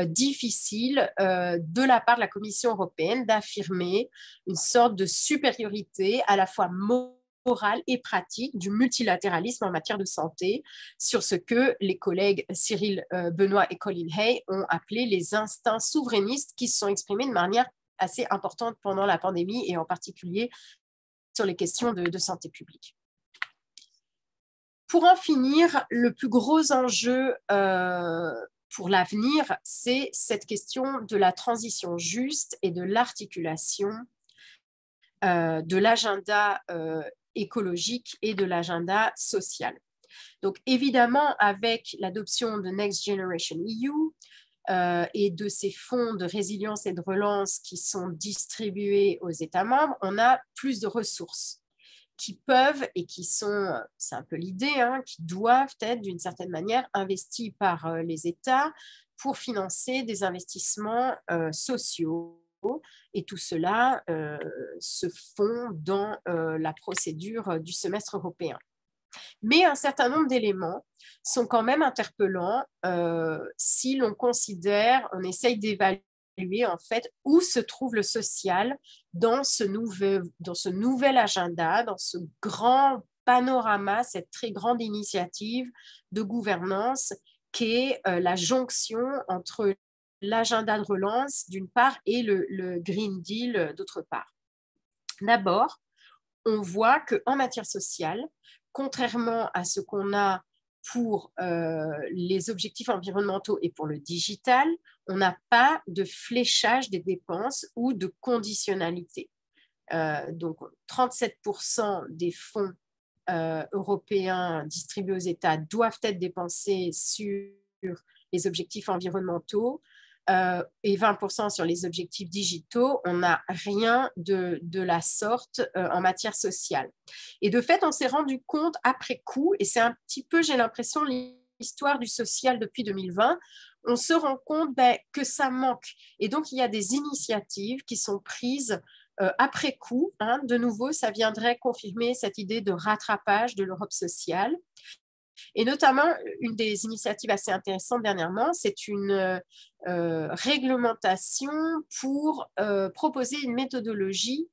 difficile de la part de la Commission européenne d'affirmer une sorte de supériorité à la fois morale et pratique du multilatéralisme en matière de santé sur ce que les collègues Cyril Benoit et Colin Hay ont appelé les instincts souverainistes qui se sont exprimés de manière assez importante pendant la pandémie et en particulier sur les questions de santé publique. Pour en finir, le plus gros enjeu pour l'avenir, c'est cette question de la transition juste et de l'articulation de l'agenda écologique et de l'agenda social. Donc, évidemment, avec l'adoption de Next Generation EU et de ces fonds de résilience et de relance qui sont distribués aux États membres, on a plus de ressources qui peuvent et qui sont, c'est un peu l'idée, hein, qui doivent être d'une certaine manière investis par les États pour financer des investissements sociaux. Et tout cela se fond dans la procédure du semestre européen. Mais un certain nombre d'éléments sont quand même interpellants si l'on considère, on essaye d'évaluer en fait où se trouve le social dans ce nouvel agenda, dans ce grand panorama, cette très grande initiative de gouvernance qu'est la jonction entre l'agenda de relance d'une part et le Green Deal d'autre part. D'abord, on voit qu'en matière sociale, contrairement à ce qu'on a pour les objectifs environnementaux et pour le digital, on n'a pas de fléchage des dépenses ou de conditionnalité. Donc, 37% des fonds européens distribués aux États doivent être dépensés sur les objectifs environnementaux et 20% sur les objectifs digitaux. On n'a rien de la sorte en matière sociale. Et de fait, on s'est rendu compte après coup, et c'est un petit peu, j'ai l'impression, l'histoire du social depuis 2020, on se rend compte que ça manque. Et donc, il y a des initiatives qui sont prises après coup. Hein. De nouveau, ça viendrait confirmer cette idée de rattrapage de l'Europe sociale. Et notamment, une des initiatives assez intéressantes dernièrement, c'est une réglementation pour proposer une méthodologie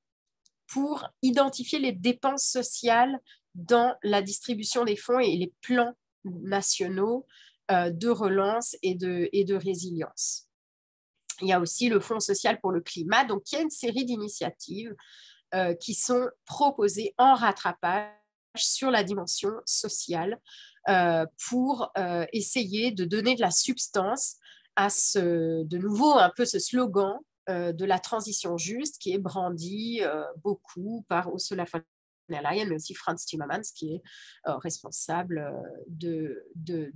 pour identifier les dépenses sociales dans la distribution des fonds et les plans nationaux de relance et de résilience. Il y a aussi le Fonds social pour le climat. Donc, il y a une série d'initiatives qui sont proposées en rattrapage sur la dimension sociale pour essayer de donner de la substance à de nouveau un peu ce slogan de la transition juste qui est brandi beaucoup par Ursula von der Leyen, mais aussi Frans Timmermans qui est responsable de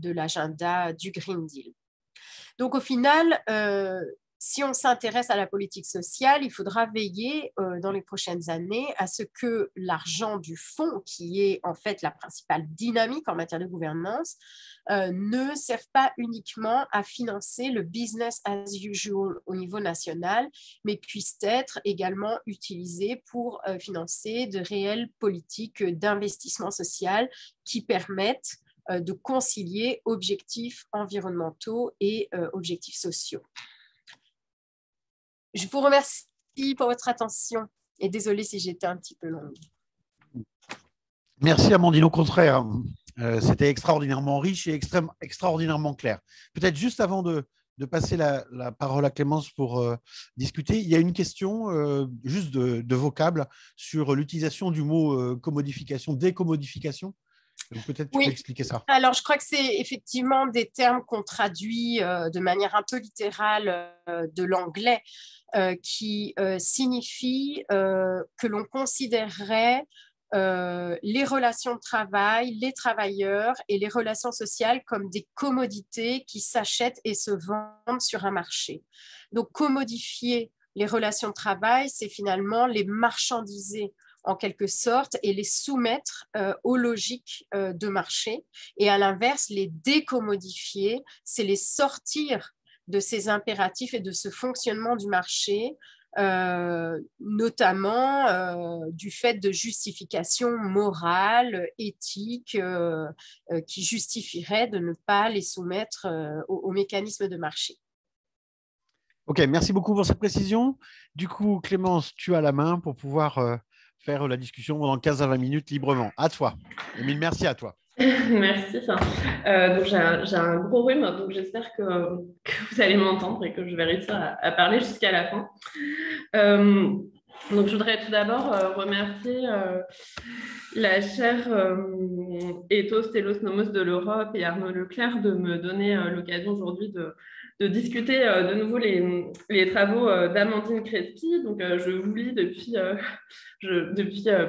l'agenda du Green Deal. Donc au final, si on s'intéresse à la politique sociale, il faudra veiller dans les prochaines années à ce que l'argent du fonds, qui est en fait la principale dynamique en matière de gouvernance, ne serve pas uniquement à financer le business as usual au niveau national, mais puisse être également utilisé pour financer de réelles politiques d'investissement social qui permettent de concilier objectifs environnementaux et objectifs sociaux. Je vous remercie pour votre attention et désolée si j'étais un petit peu longue. Merci Amandine, au contraire, c'était extraordinairement riche et extraordinairement clair. Peut-être juste avant de passer la parole à Clémence pour discuter, il y a une question juste de vocable sur l'utilisation du mot commodification, décommodification. Peut-être tu peux expliquer ça. Alors je crois que c'est effectivement des termes qu'on traduit de manière un peu littérale de l'anglais qui signifient que l'on considérerait les relations de travail, les travailleurs et les relations sociales comme des commodités qui s'achètent et se vendent sur un marché. Donc, commodifier les relations de travail, c'est finalement les marchandiser en quelque sorte et les soumettre aux logiques de marché. Et à l'inverse, les décommodifier, c'est les sortir de ces impératifs et de ce fonctionnement du marché, notamment du fait de justifications morales, éthiques, qui justifieraient de ne pas les soumettre aux mécanismes de marché. Ok, merci beaucoup pour cette précision. Du coup, Clémence, tu as la main pour pouvoir faire la discussion pendant 15 à 20 minutes librement. À toi. Émile, merci à toi. Merci. Donc j'ai un gros rhume, donc j'espère que vous allez m'entendre et que je vais réussir à parler jusqu'à la fin. Donc je voudrais tout d'abord remercier la chaire Ethos, Telos, Nomos de l'Europe et Arnaud Leclerc de me donner l'occasion aujourd'hui de discuter de nouveau les travaux d'Amandine Crespi. Donc je vous lis depuis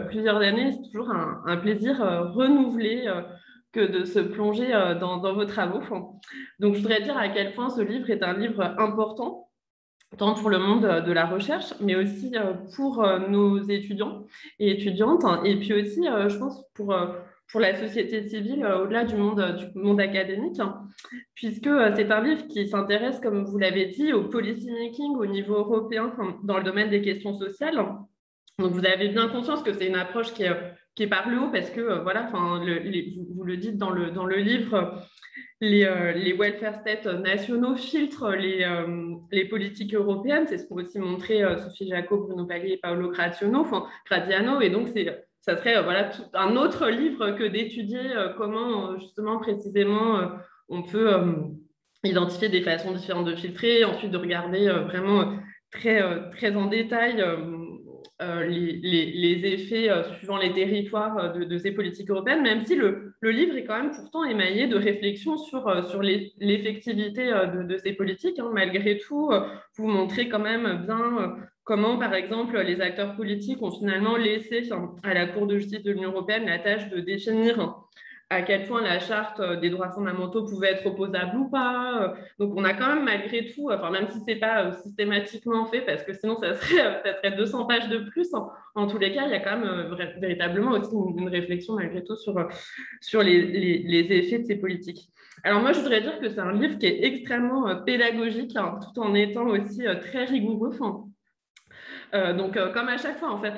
plusieurs années. C'est toujours un plaisir renouvelé que de se plonger dans vos travaux. Donc je voudrais dire à quel point ce livre est un livre important, tant pour le monde de la recherche, mais aussi pour nos étudiants et étudiantes, et puis aussi, je pense, pour la société civile, au-delà du monde académique, puisque c'est un livre qui s'intéresse, comme vous l'avez dit, au policy making au niveau européen dans le domaine des questions sociales. Donc, vous avez bien conscience que c'est une approche qui est par le haut, parce que, voilà, vous le dites dans le livre, les welfare states nationaux filtrent les politiques européennes. C'est ce qu'ont aussi montré Sophie Jacot, Bruno Palier et Paolo Gradiano. Et donc, ça serait un autre livre que d'étudier comment, justement, précisément, on peut identifier des façons différentes de filtrer, ensuite de regarder vraiment très en détail les effets suivant les territoires de ces politiques européennes, même si le livre est quand même pourtant émaillé de réflexions sur l'effectivité de ces politiques. Malgré tout, vous montrez quand même bien comment, par exemple, les acteurs politiques ont finalement laissé à la Cour de justice de l'Union européenne la tâche de définir à quel point la charte des droits fondamentaux pouvait être opposable ou pas. Donc, on a quand même, malgré tout, même si ce n'est pas systématiquement fait, parce que sinon, ça serait 200 pages de plus. En tous les cas, il y a quand même véritablement aussi une réflexion, malgré tout, sur les effets de ces politiques. Alors, moi, je voudrais dire que c'est un livre qui est extrêmement pédagogique, tout en étant aussi très rigoureux. Donc, comme à chaque fois, en fait,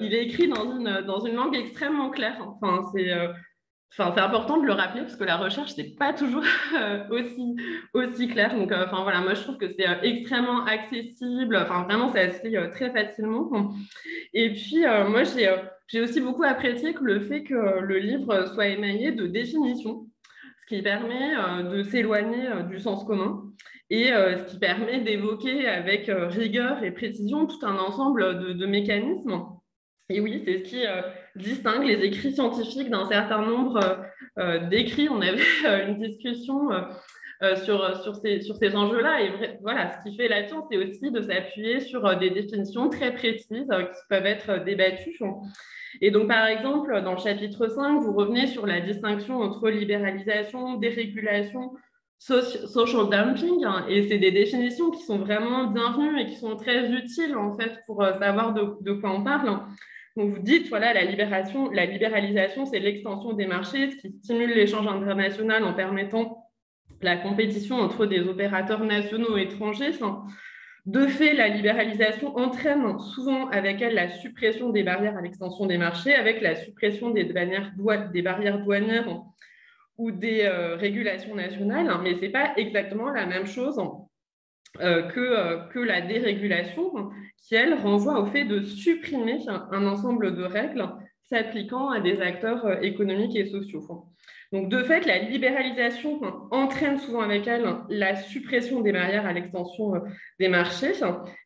il est écrit dans une langue extrêmement claire. C'est important de le rappeler parce que la recherche, c'est pas toujours aussi clair. Donc, voilà, moi, je trouve que c'est extrêmement accessible. Vraiment, ça se lit très facilement. Et puis, moi, j'ai aussi beaucoup apprécié que le fait que le livre soit émaillé de définitions, ce qui permet de s'éloigner du sens commun et ce qui permet d'évoquer avec rigueur et précision tout un ensemble de mécanismes. Et oui, c'est ce qui distingue les écrits scientifiques d'un certain nombre d'écrits. On avait une discussion sur ces enjeux-là. Et voilà, ce qui fait la science, c'est aussi de s'appuyer sur des définitions très précises qui peuvent être débattues. Et donc, par exemple, dans le chapitre 5, vous revenez sur la distinction entre libéralisation, dérégulation, social dumping, et c'est des définitions qui sont vraiment bienvenues et qui sont très utiles, en fait, pour savoir de quoi on parle. Donc, vous dites, voilà, la libéralisation, c'est l'extension des marchés, ce qui stimule l'échange international en permettant la compétition entre des opérateurs nationaux et étrangers. De fait, la libéralisation entraîne souvent avec elle la suppression des barrières à l'extension des marchés, avec la suppression des barrières douanières ou des régulations nationales, mais ce n'est pas exactement la même chose que la dérégulation, qui, elle, renvoie au fait de supprimer un ensemble de règles s'appliquant à des acteurs économiques et sociaux. Donc, de fait, la libéralisation entraîne souvent avec elle la suppression des barrières à l'extension des marchés,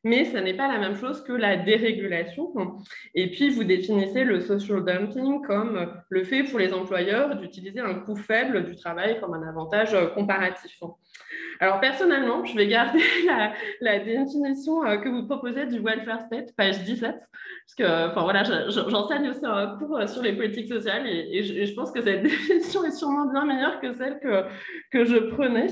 mais ça n'est pas la même chose que la dérégulation. Et puis, vous définissez le social dumping comme le fait pour les employeurs d'utiliser un coût faible du travail comme un avantage comparatif. Alors, personnellement, je vais garder la définition que vous proposez du welfare state, page 17, parce que enfin, voilà, j'enseigne aussi un cours sur les politiques sociales et je pense que cette définition est sûrement bien meilleure que celle que je prenais,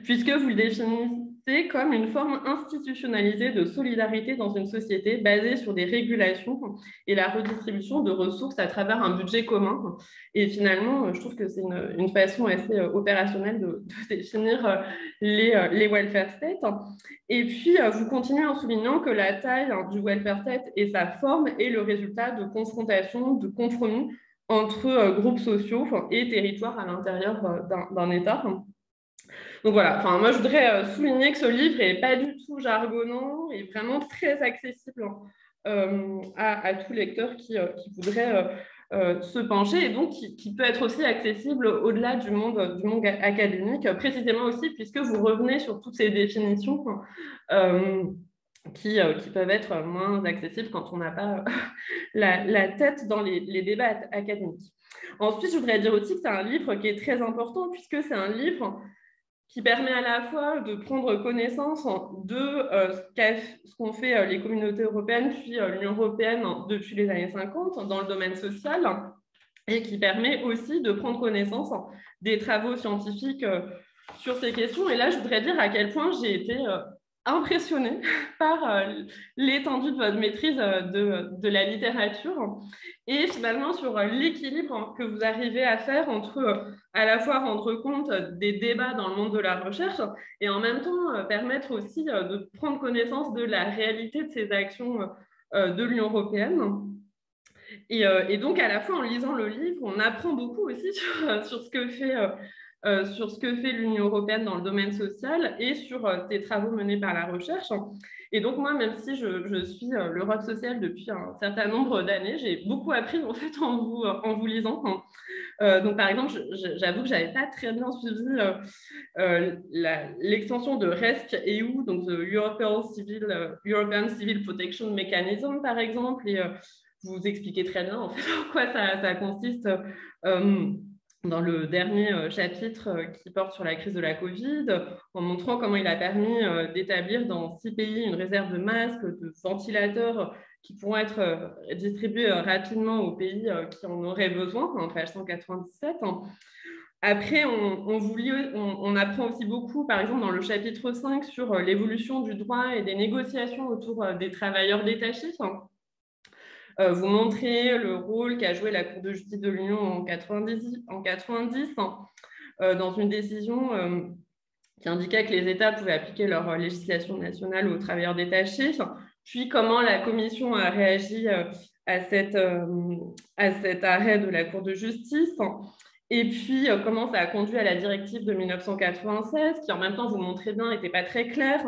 puisque vous le définissez comme une forme institutionnalisée de solidarité dans une société basée sur des régulations et la redistribution de ressources à travers un budget commun. Et finalement, je trouve que c'est une façon assez opérationnelle de définir les welfare states. Et puis, vous continuez en soulignant que la taille du welfare state et sa forme est le résultat de confrontations, de compromis entre groupes sociaux et territoires à l'intérieur d'un État. Donc voilà, enfin, moi je voudrais souligner que ce livre n'est pas du tout jargonnant et vraiment très accessible à tout lecteur qui voudrait se pencher et donc qui peut être aussi accessible au-delà du monde académique, précisément aussi puisque vous revenez sur toutes ces définitions qui peuvent être moins accessibles quand on n'a pas la tête dans les débats académiques. Ensuite, je voudrais dire aussi que c'est un livre qui est très important puisque c'est un livre qui permet à la fois de prendre connaissance de ce qu'ont fait les communautés européennes puis l'Union européenne depuis les années 50 dans le domaine social et qui permet aussi de prendre connaissance des travaux scientifiques sur ces questions. Et là, je voudrais dire à quel point j'ai été impressionnée par l'étendue de votre maîtrise de la littérature et finalement sur l'équilibre que vous arrivez à faire entre à la fois rendre compte des débats dans le monde de la recherche et en même temps permettre aussi de prendre connaissance de la réalité de ces actions de l'Union européenne. Et donc, à la fois, en lisant le livre, on apprend beaucoup aussi sur ce que fait l'Union européenne dans le domaine social et sur ses travaux menés par la recherche. Et donc, moi, même si je suis l'Europe sociale depuis un certain nombre d'années, j'ai beaucoup appris en fait en vous lisant. Donc, par exemple, j'avoue que je n'avais pas très bien suivi l'extension de RESC-EU, donc the European Civil Protection Mechanism, par exemple, et vous expliquez très bien en fait en quoi ça consiste dans le dernier chapitre qui porte sur la crise de la Covid, en montrant comment il a permis d'établir dans 6 pays une réserve de masques, de ventilateurs qui pourront être distribués rapidement aux pays qui en auraient besoin, en page 197. Après, on apprend aussi beaucoup, par exemple, dans le chapitre 5, sur l'évolution du droit et des négociations autour des travailleurs détachés. Vous montrez le rôle qu'a joué la Cour de justice de l'Union en 90 dans une décision qui indiquait que les États pouvaient appliquer leur législation nationale aux travailleurs détachés, puis comment la Commission a réagi à cet arrêt de la Cour de justice, et puis comment ça a conduit à la directive de 1996, qui en même temps, vous montrez bien, n'était pas très claire,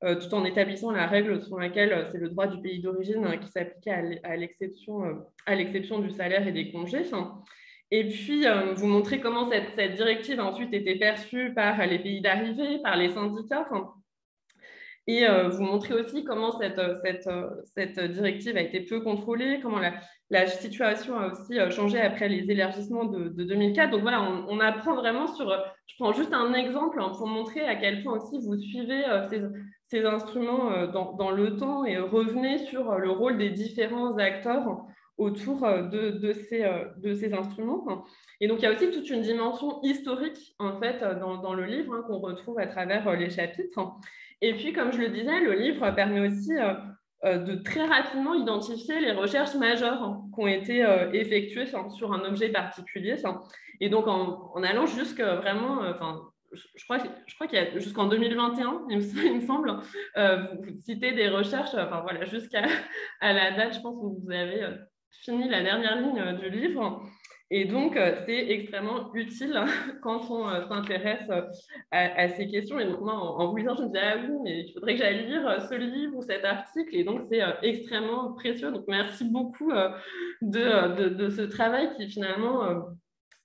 tout en établissant la règle selon laquelle c'est le droit du pays d'origine qui s'appliquait à l'exception du salaire et des congés. Et puis, vous montrez comment cette directive a ensuite été perçue par les pays d'arrivée, par les syndicats. Et vous montrez aussi comment cette directive a été peu contrôlée, comment la situation a aussi changé après les élargissements de 2004. Donc voilà, on apprend vraiment sur... Je prends juste un exemple pour montrer à quel point aussi vous suivez ces instruments dans le temps et revenez sur le rôle des différents acteurs autour de ces instruments. Et donc, il y a aussi toute une dimension historique, en fait, dans le livre qu'on retrouve à travers les chapitres. Et puis, comme je le disais, le livre permet aussi de très rapidement identifier les recherches majeures qui ont été effectuées sur un objet particulier. Et donc, en allant vraiment... je crois qu'il y a jusqu'en 2021, il me semble, vous citez des recherches, voilà, jusqu'à la date, je pense, où vous avez fini la dernière ligne du livre. Et donc, c'est extrêmement utile quand on s'intéresse à ces questions. Et donc, moi, en vous lisant, je me disais, ah oui, mais il faudrait que j'aille lire ce livre ou cet article. Et donc, c'est extrêmement précieux. Donc, merci beaucoup de ce travail qui, finalement,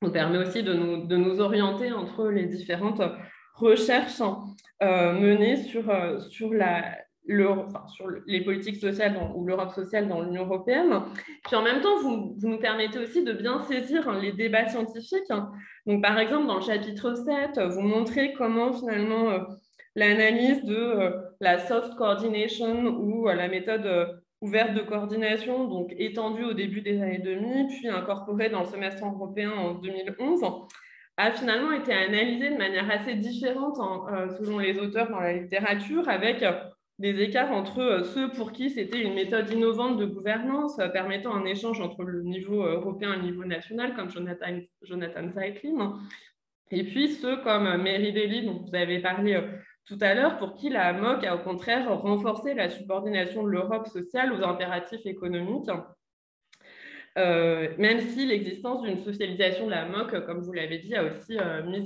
nous permet aussi de nous orienter entre les différentes recherches menées sur les politiques sociales ou l'Europe sociale dans l'Union européenne. Puis en même temps, vous nous permettez aussi de bien saisir les débats scientifiques. Donc, par exemple, dans le chapitre 7, vous montrez comment finalement l'analyse de la soft coordination ou la méthode ouverte de coordination, donc étendue au début des années 2000, puis incorporée dans le semestre européen en 2011, a finalement été analysée de manière assez différente selon les auteurs dans la littérature, avec des écarts entre ceux pour qui c'était une méthode innovante de gouvernance permettant un échange entre le niveau européen et le niveau national, comme Jonathan Seitlin, et puis ceux comme Mary Daly, dont vous avez parlé tout à l'heure, pour qui la MOC a au contraire renforcé la subordination de l'Europe sociale aux impératifs économiques, même si l'existence d'une socialisation de la MOC, comme vous l'avez dit, a aussi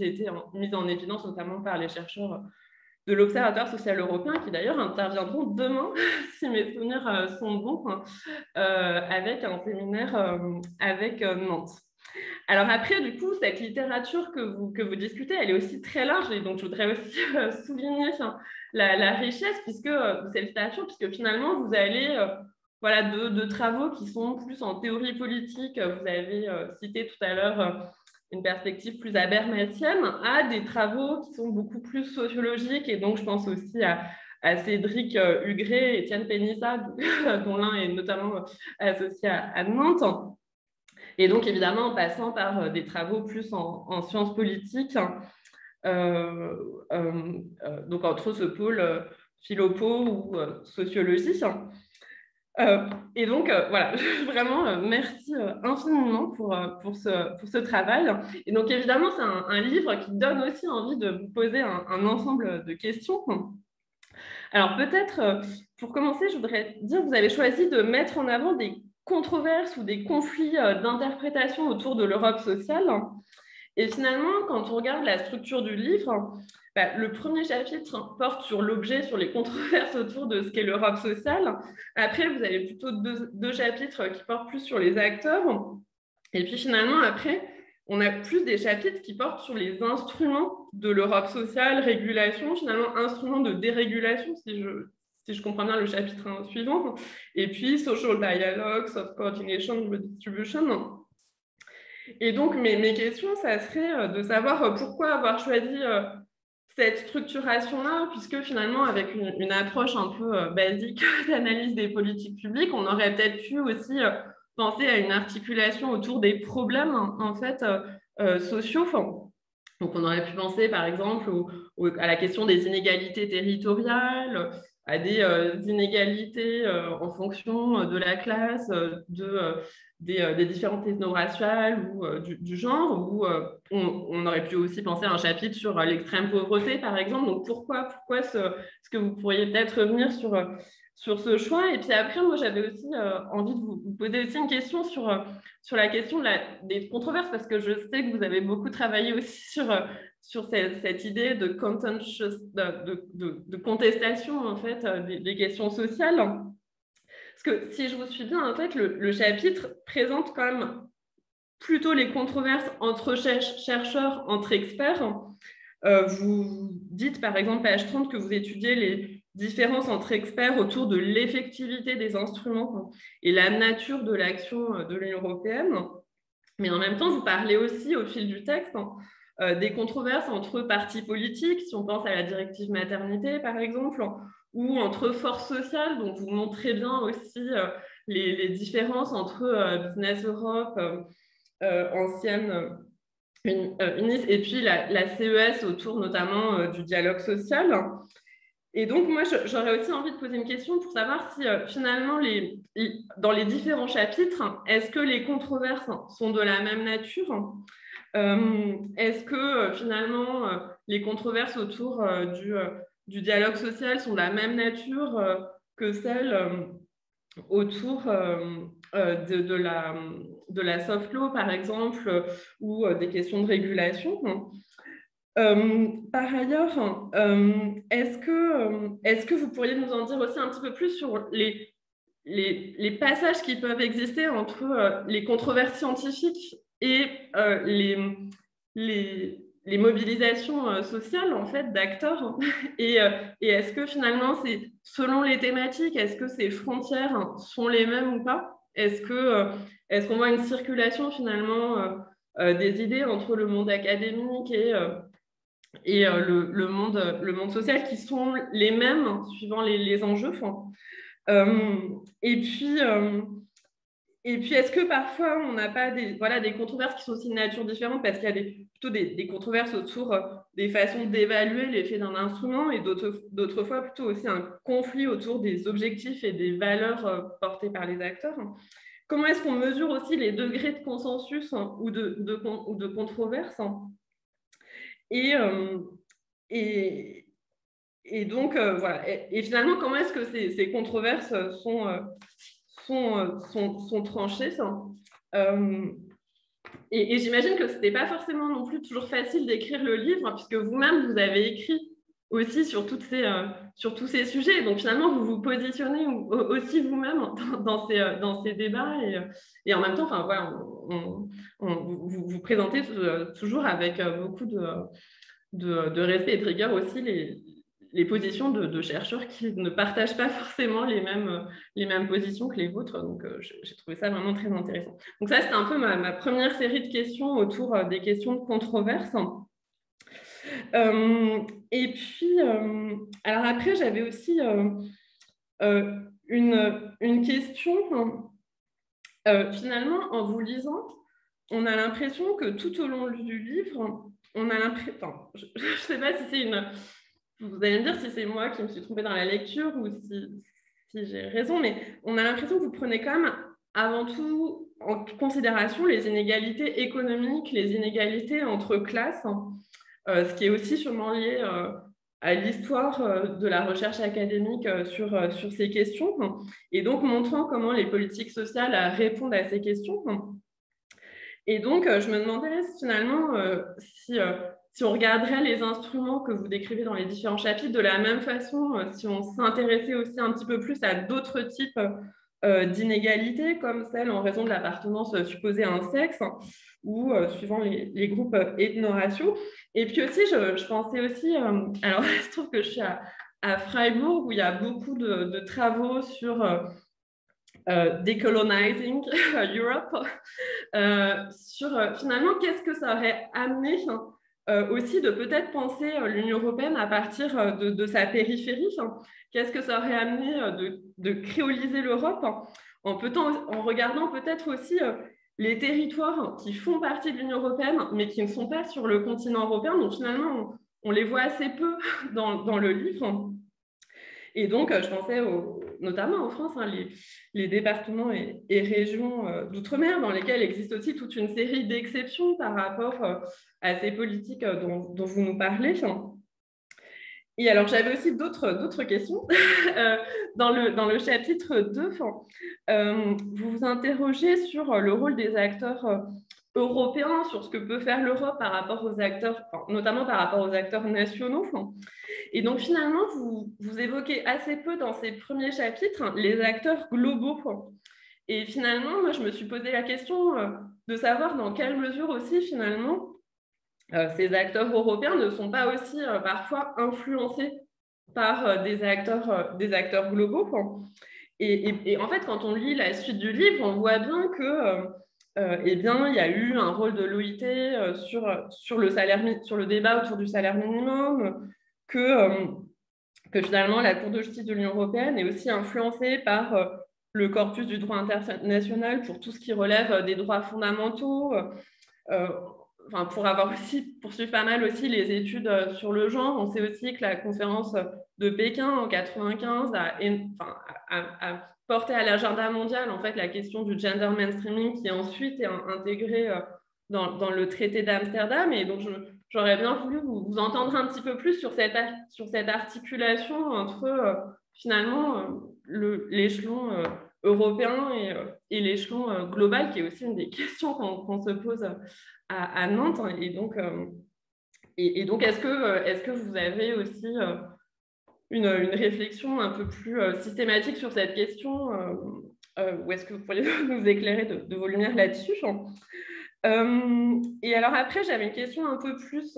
été mise en évidence, notamment par les chercheurs de l'Observatoire social européen, qui d'ailleurs interviendront demain, si mes souvenirs sont bons, avec un séminaire avec Nantes. Alors après, du coup, cette littérature que vous discutez, elle est aussi très large, et donc je voudrais aussi souligner la richesse de cette littérature, puisque finalement, vous allez de travaux qui sont plus en théorie politique. Vous avez cité tout à l'heure une perspective plus habermasienne, à des travaux qui sont beaucoup plus sociologiques, et donc je pense aussi à Cédric Hugré et Étienne Pénissa, dont l'un est notamment associé à Nantes. Et donc, évidemment, en passant par des travaux plus en sciences politiques, donc entre ce pôle philopo ou sociologie. Et donc, voilà, vraiment, merci infiniment pour ce travail. Et donc, évidemment, c'est un livre qui donne aussi envie de vous poser un ensemble de questions. Alors, peut-être, pour commencer, je voudrais dire que vous avez choisi de mettre en avant des controverses ou des conflits d'interprétation autour de l'Europe sociale. Et finalement, quand on regarde la structure du livre, le premier chapitre porte sur l'objet, sur les controverses autour de ce qu'est l'Europe sociale. Après, vous avez plutôt deux chapitres qui portent plus sur les acteurs. Et puis finalement, après, on a plus des chapitres qui portent sur les instruments de l'Europe sociale, régulation, finalement, instruments de dérégulation, si je comprends bien le chapitre suivant, et puis social dialogue, soft coordination, redistribution. Et donc, mes questions, ça serait de savoir pourquoi avoir choisi cette structuration-là, puisque finalement, avec une approche un peu basique d'analyse des politiques publiques, on aurait peut-être pu aussi penser à une articulation autour des problèmes, en fait, sociaux. Donc, on aurait pu penser, par exemple, à la question des inégalités territoriales, à des inégalités en fonction de la classe, des différentes ethno-raciales ou du genre, où on aurait pu aussi penser à un chapitre sur l'extrême pauvreté, par exemple. Donc, pourquoi est-ce que vous pourriez peut-être revenir sur ce choix? Et puis après, moi, j'avais aussi envie de vous poser aussi une question sur la question des controverses, parce que je sais que vous avez beaucoup travaillé aussi sur cette idée de contestation, en fait, des questions sociales. Parce que si je vous suis bien, en fait, le chapitre présente quand même plutôt les controverses entre chercheurs, entre experts. Vous dites, par exemple, page 30, que vous étudiez les différences entre experts autour de l'effectivité des instruments et la nature de l'action de l'Union européenne. Mais en même temps, vous parlez aussi, au fil du texte, des controverses entre partis politiques, si on pense à la directive maternité, par exemple, ou entre forces sociales. Donc, vous montrez bien aussi les différences entre Business Europe, ancienne UNIS, et puis la CES autour notamment du dialogue social. Et donc, moi, j'aurais aussi envie de poser une question pour savoir si finalement, dans les différents chapitres, est-ce que les controverses sont de la même nature? Est-ce que finalement, les controverses autour du dialogue social sont de la même nature que celles autour de la soft law, par exemple, ou des questions de régulation? Par ailleurs, est-ce que vous pourriez nous en dire aussi un petit peu plus sur les passages qui peuvent exister entre les controverses scientifiques et les mobilisations sociales en fait d'acteurs et est-ce que finalement c'est selon les thématiques, est-ce que ces frontières sont les mêmes ou pas? Est-ce qu'on voit une circulation finalement des idées entre le monde académique et le monde social qui sont les mêmes suivant les enjeux? Et puis est-ce que parfois, on n'a pas des controverses qui sont aussi de nature différente parce qu'il y a plutôt des controverses autour des façons d'évaluer l'effet d'un instrument et d'autres fois plutôt aussi un conflit autour des objectifs et des valeurs portées par les acteurs? Comment est-ce qu'on mesure aussi les degrés de consensus ou de controverse? Et donc, voilà. Et finalement, comment est-ce que ces controverses sont tranchées? Et j'imagine que ce n'était pas forcément non plus toujours facile d'écrire le livre, puisque vous-même, vous avez écrit aussi sur tous ces sujets. Donc finalement, vous vous positionnez aussi vous-même dans ces débats. Et en même temps, enfin, voilà, vous vous présentez toujours avec beaucoup de respect et de rigueur aussi les positions de chercheurs qui ne partagent pas forcément les mêmes positions que les vôtres. Donc, j'ai trouvé ça vraiment très intéressant. Donc ça, c'était un peu ma première série de questions autour des questions de controverse. Et puis, alors après, j'avais aussi une question. Finalement, en vous lisant, on a l'impression que tout au long du livre, on a l'impression... Enfin, je ne sais pas si c'est une... Vous allez me dire si c'est moi qui me suis trompée dans la lecture ou si j'ai raison, mais on a l'impression que vous prenez quand même avant tout en considération les inégalités économiques, les inégalités entre classes, ce qui est aussi sûrement lié à l'histoire de la recherche académique sur ces questions, et donc montrant comment les politiques sociales répondent à ces questions. Et donc, je me demandais finalement si on regarderait les instruments que vous décrivez dans les différents chapitres de la même façon, si on s'intéressait aussi un petit peu plus à d'autres types d'inégalités, comme celles en raison de l'appartenance supposée à un sexe, ou suivant les groupes ethno-raciaux. Et puis aussi, je pensais aussi, alors il se trouve que je suis à Freiburg, où il y a beaucoup de travaux sur Decolonizing Europe, sur finalement qu'est-ce que ça aurait amené aussi de peut-être penser l'Union européenne à partir de sa périphérie. Qu'est-ce que ça aurait amené de créoliser l'Europe en regardant peut-être aussi les territoires qui font partie de l'Union européenne, mais qui ne sont pas sur le continent européen. Donc finalement, on les voit assez peu dans le livre. Et donc, je pensais notamment en France, les départements et régions d'outre-mer, dans lesquels existe aussi toute une série d'exceptions par rapport à ces politiques dont vous nous parlez. Et alors, j'avais aussi d'autres questions. Dans le chapitre 2, vous vous interrogez sur le rôle des acteurs européens, sur ce que peut faire l'Europe par rapport aux acteurs, notamment par rapport aux acteurs nationaux. Et donc, finalement, vous évoquez assez peu dans ces premiers chapitres les acteurs globaux. Et finalement, moi, je me suis posé la question de savoir dans quelle mesure aussi, finalement, ces acteurs européens ne sont pas aussi parfois influencés par des acteurs globaux. Et en fait, quand on lit la suite du livre, on voit bien que eh bien, il y a eu un rôle de l'OIT sur le débat autour du salaire minimum, que finalement la Cour de justice de l'Union européenne est aussi influencée par le corpus du droit international pour tout ce qui relève des droits fondamentaux, pour avoir aussi poursuivi pas mal aussi les études sur le genre. On sait aussi que la conférence de Pékin en 1995 a porté à l'agenda mondial en fait la question du gender mainstreaming qui ensuite est intégré dans le traité d'Amsterdam. Et donc j'aurais bien voulu vous entendre un petit peu plus sur cette articulation entre finalement l'échelon européen et l'échelon global, qui est aussi une des questions qu'on se pose à Nantes. Et donc, est-ce que vous avez aussi une réflexion un peu plus systématique sur cette question ou est-ce que vous pourriez nous éclairer de vos lumières là-dessus? Et alors après, j'avais une question un peu plus,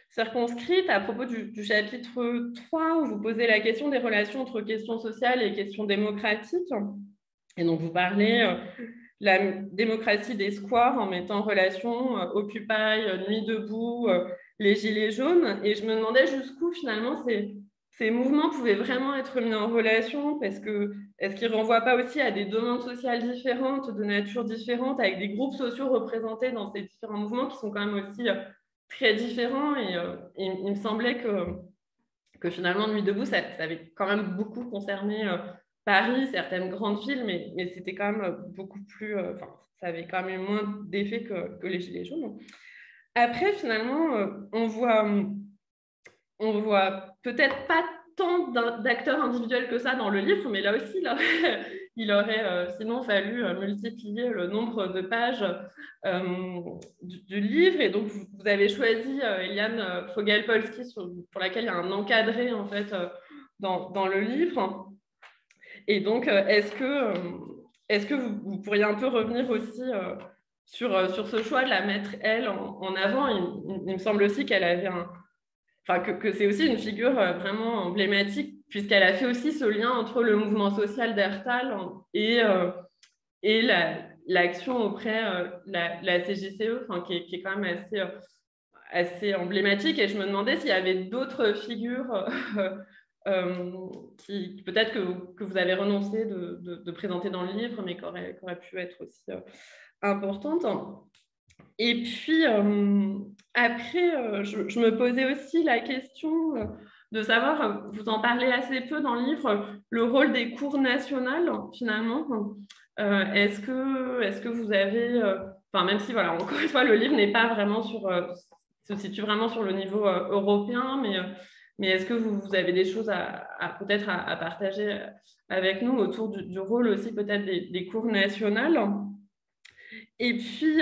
circonscrite à propos du chapitre 3, où vous posez la question des relations entre questions sociales et questions démocratiques. Et donc, vous parlez de la démocratie des squares en mettant en relation Occupy, Nuit debout, les Gilets jaunes. Et je me demandais jusqu'où, finalement, ces mouvements pouvaient vraiment être mis en relation, parce que est-ce qu'ils ne renvoient pas aussi à des demandes sociales différentes, de nature différente, avec des groupes sociaux représentés dans ces différents mouvements qui sont quand même aussi très différents. Et il me semblait que finalement, Nuit debout, ça avait quand même beaucoup concerné Paris, certaines grandes villes, mais c'était quand même beaucoup plus... ça avait quand même eu moins d'effet que les Gilets jaunes. Après, finalement, on voit peut-être pas tant d'acteurs individuels que ça dans le livre, mais là aussi, il aurait sinon fallu multiplier le nombre de pages du livre. Et donc, vous avez choisi Eliane Fogel-Polsky, pour laquelle il y a un encadré, en fait, dans le livre. Et donc, est-ce que vous pourriez un peu revenir aussi sur ce choix de la mettre, elle, en avant? Il me semble aussi qu'elle avait que c'est aussi une figure vraiment emblématique, puisqu'elle a fait aussi ce lien entre le mouvement social d'Ertal et l'action auprès de la CJCE, qui est quand même assez emblématique. Et je me demandais s'il y avait d'autres figures qui peut-être que vous avez renoncé de présenter dans le livre, mais qui auraient pu être aussi importantes. Et puis, après, je me posais aussi la question de savoir, vous en parlez assez peu dans le livre, le rôle des cours nationales, finalement. Est-ce que vous avez... même si, voilà, encore une fois, le livre n'est pas vraiment se situe vraiment sur le niveau européen, mais est-ce que vous avez des choses peut-être à partager avec nous autour du rôle aussi peut-être des cours nationales? Et puis,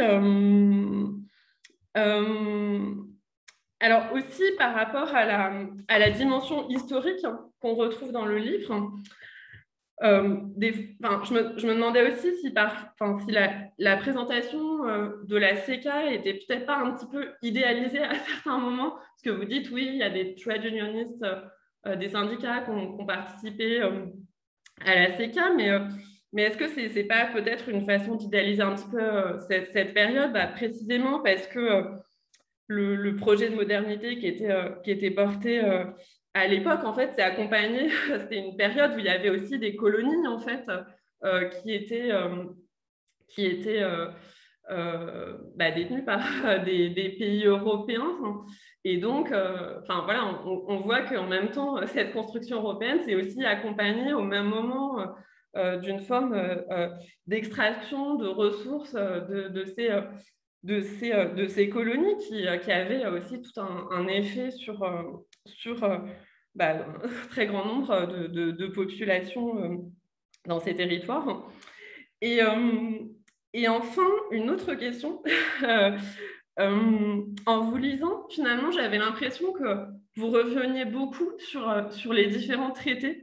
alors aussi par rapport à la dimension historique qu'on retrouve dans le livre, je me demandais aussi si la présentation de la CECA était peut-être pas un petit peu idéalisée à certains moments, parce que vous dites, oui, il y a des trade unionistes, des syndicats qui ont participé à la CECA, mais est-ce que c'est pas peut-être une façon d'idéaliser un petit peu cette période, précisément parce que le projet de modernité qui était porté à l'époque, en fait, c'est accompagné, c'était une période où il y avait aussi des colonies, en fait, qui étaient détenues par des pays européens. Et donc, voilà, on voit qu'en même temps, cette construction européenne, c'est aussi accompagné au même moment d'une forme d'extraction de ressources de ces colonies qui avaient aussi tout un effet sur un très grand nombre de populations dans ces territoires. Et enfin, une autre question. En vous lisant, finalement, j'avais l'impression que vous reveniez beaucoup sur les différents traités.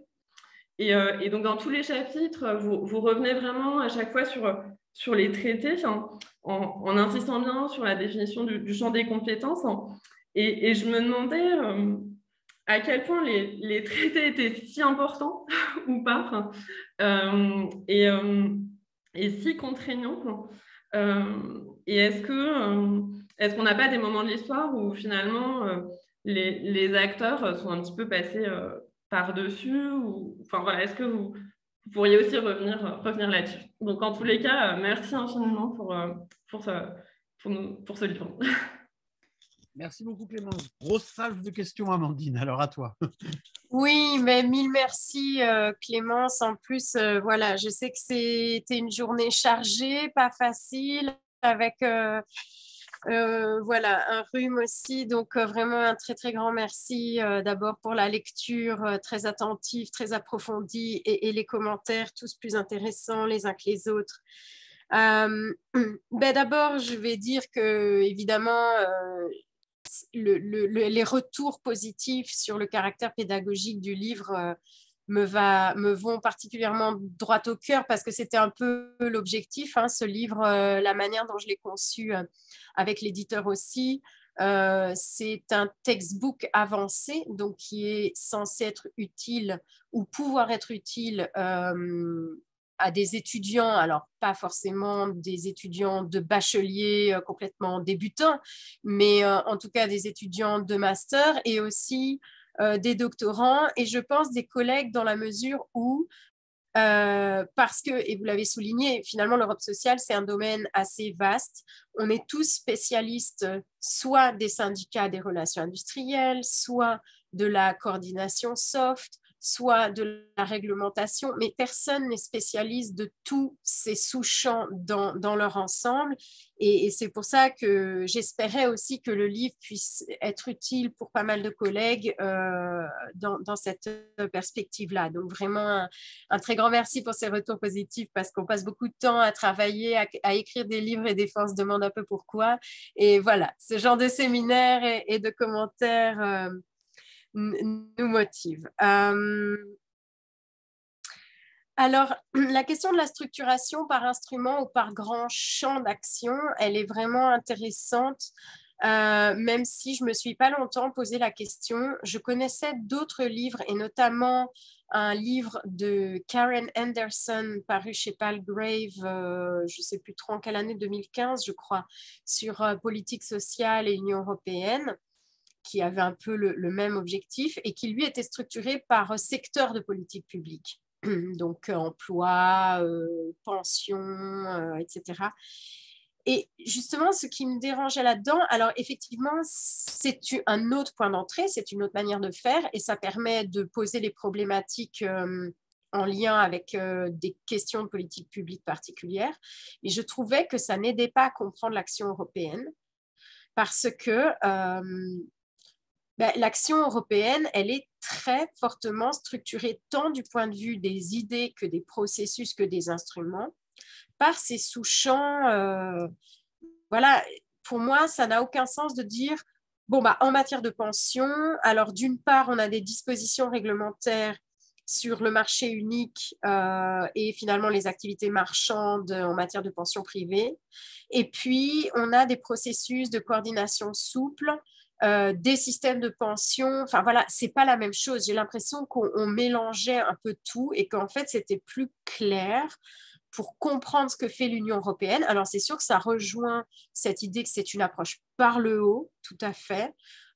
Et donc, dans tous les chapitres, vous revenez vraiment à chaque fois sur les traités, en insistant bien sur la définition du champ des compétences. Et je me demandais à quel point les traités étaient si importants ou pas, et si contraignants. Et est-ce qu'on n'a pas des moments de l'histoire où finalement les acteurs sont un petit peu passés par-dessus, voilà, est-ce que vous pourriez aussi revenir là-dessus? Donc, en tous les cas, merci infiniment pour ce livre. Merci beaucoup, Clémence. Grosse salve de questions, Amandine. Alors, à toi. Oui, mais mille merci, Clémence. En plus, voilà, je sais que c'était une journée chargée, pas facile, avec... voilà, un rhume aussi. Donc, vraiment un très, très grand merci d'abord pour la lecture très attentive, très approfondie et les commentaires, tous plus intéressants les uns que les autres. D'abord, je vais dire que, évidemment, les retours positifs sur le caractère pédagogique du livre me vont particulièrement droit au cœur parce que c'était un peu l'objectif, hein, ce livre, la manière dont je l'ai conçu avec l'éditeur aussi. C'est un textbook avancé, donc qui est censé être utile ou pouvoir être utile à des étudiants, alors pas forcément des étudiants de bachelier complètement débutants, mais en tout cas des étudiants de master et aussi des doctorants et je pense des collègues dans la mesure où parce que, et vous l'avez souligné, finalement, l'Europe sociale, c'est un domaine assez vaste. On est tous spécialistes, soit des syndicats des relations industrielles, soit de la coordination soft, soit de la réglementation, mais personne n'est spécialiste de tous ces sous-champs dans leur ensemble. Et c'est pour ça que j'espérais aussi que le livre puisse être utile pour pas mal de collègues dans cette perspective-là. Donc, vraiment, un très grand merci pour ces retours positifs parce qu'on passe beaucoup de temps à travailler, à écrire des livres et des fois on se demande un peu pourquoi. Et voilà, ce genre de séminaires et de commentaires nous motive. Alors, la question de la structuration par instrument ou par grand champ d'action, elle est vraiment intéressante, même si je ne me suis pas longtemps posé la question. Je connaissais d'autres livres, et notamment un livre de Karen Anderson, paru chez Palgrave, je ne sais plus trop en quelle année, 2015, je crois, sur politique sociale et Union européenne, qui avait un peu le même objectif et qui, lui, était structuré par secteur de politique publique. Donc, emploi, pension, etc. Et justement, ce qui me dérangeait là-dedans, alors effectivement, c'est un autre point d'entrée, c'est une autre manière de faire et ça permet de poser les problématiques en lien avec des questions de politique publique particulières. Mais je trouvais que ça n'aidait pas à comprendre l'action européenne parce que l'action européenne, elle est très fortement structurée tant du point de vue des idées que des processus que des instruments par ces sous-champs. Voilà, pour moi, ça n'a aucun sens de dire, bon, en matière de pension, alors d'une part, on a des dispositions réglementaires sur le marché unique et finalement les activités marchandes en matière de pension privée. Et puis, on a des processus de coordination souple des systèmes de pension, enfin voilà, c'est pas la même chose. J'ai l'impression qu'on mélangeait un peu tout et qu'en fait, c'était plus clair pour comprendre ce que fait l'Union européenne. Alors, c'est sûr que ça rejoint cette idée que c'est une approche par le haut, tout à fait.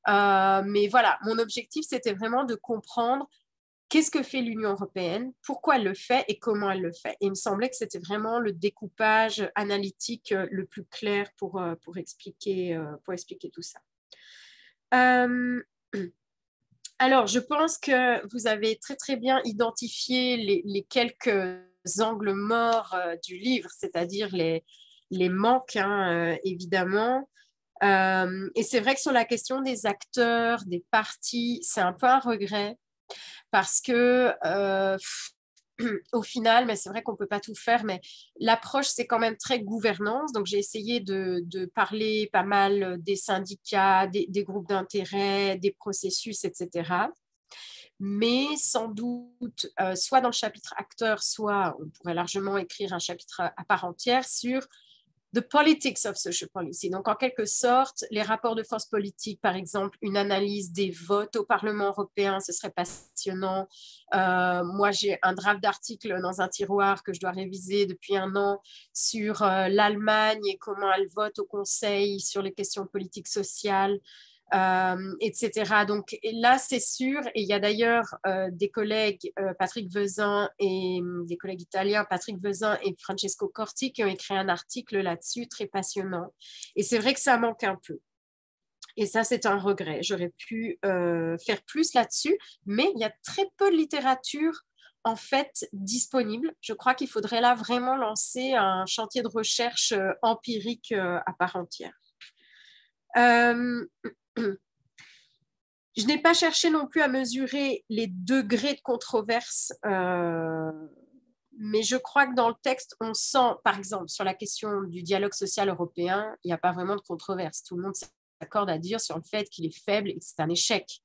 Mais voilà, mon objectif, c'était vraiment de comprendre qu'est-ce que fait l'Union européenne, pourquoi elle le fait et comment elle le fait. Et il me semblait que c'était vraiment le découpage analytique le plus clair pour expliquer tout ça. Alors, je pense que vous avez très, très bien identifié les quelques angles morts du livre, c'est-à-dire les manques, hein, évidemment. Et c'est vrai que sur la question des acteurs, des partis, c'est un peu un regret parce que au final, mais c'est vrai qu'on ne peut pas tout faire, mais l'approche, c'est quand même très gouvernance. Donc, j'ai essayé de parler pas mal des syndicats, des groupes d'intérêt, des processus, etc. Mais sans doute, soit dans le chapitre acteurs, soit on pourrait largement écrire un chapitre à part entière sur The Politics of Social Policy. Donc, en quelque sorte, les rapports de force politique, par exemple, une analyse des votes au Parlement européen, ce serait passionnant. Moi, j'ai un draft d'article dans un tiroir que je dois réviser depuis 1 an sur l'Allemagne et comment elle vote au Conseil sur les questions de politique sociale. Etc. Donc là, c'est sûr, et il y a d'ailleurs des collègues, Patrick Vezin et des collègues italiens, Patrick Vezin et Francesco Corti, qui ont écrit un article là-dessus très passionnant. Et c'est vrai que ça manque un peu. Et ça, c'est un regret. J'aurais pu faire plus là-dessus, mais il y a très peu de littérature en fait disponible. Je crois qu'il faudrait là vraiment lancer un chantier de recherche empirique à part entière. Je n'ai pas cherché non plus à mesurer les degrés de controverse, mais je crois que dans le texte, on sent, par exemple, sur la question du dialogue social européen, il n'y a pas vraiment de controverse. Tout le monde s'accorde à dire sur le fait qu'il est faible et que c'est un échec.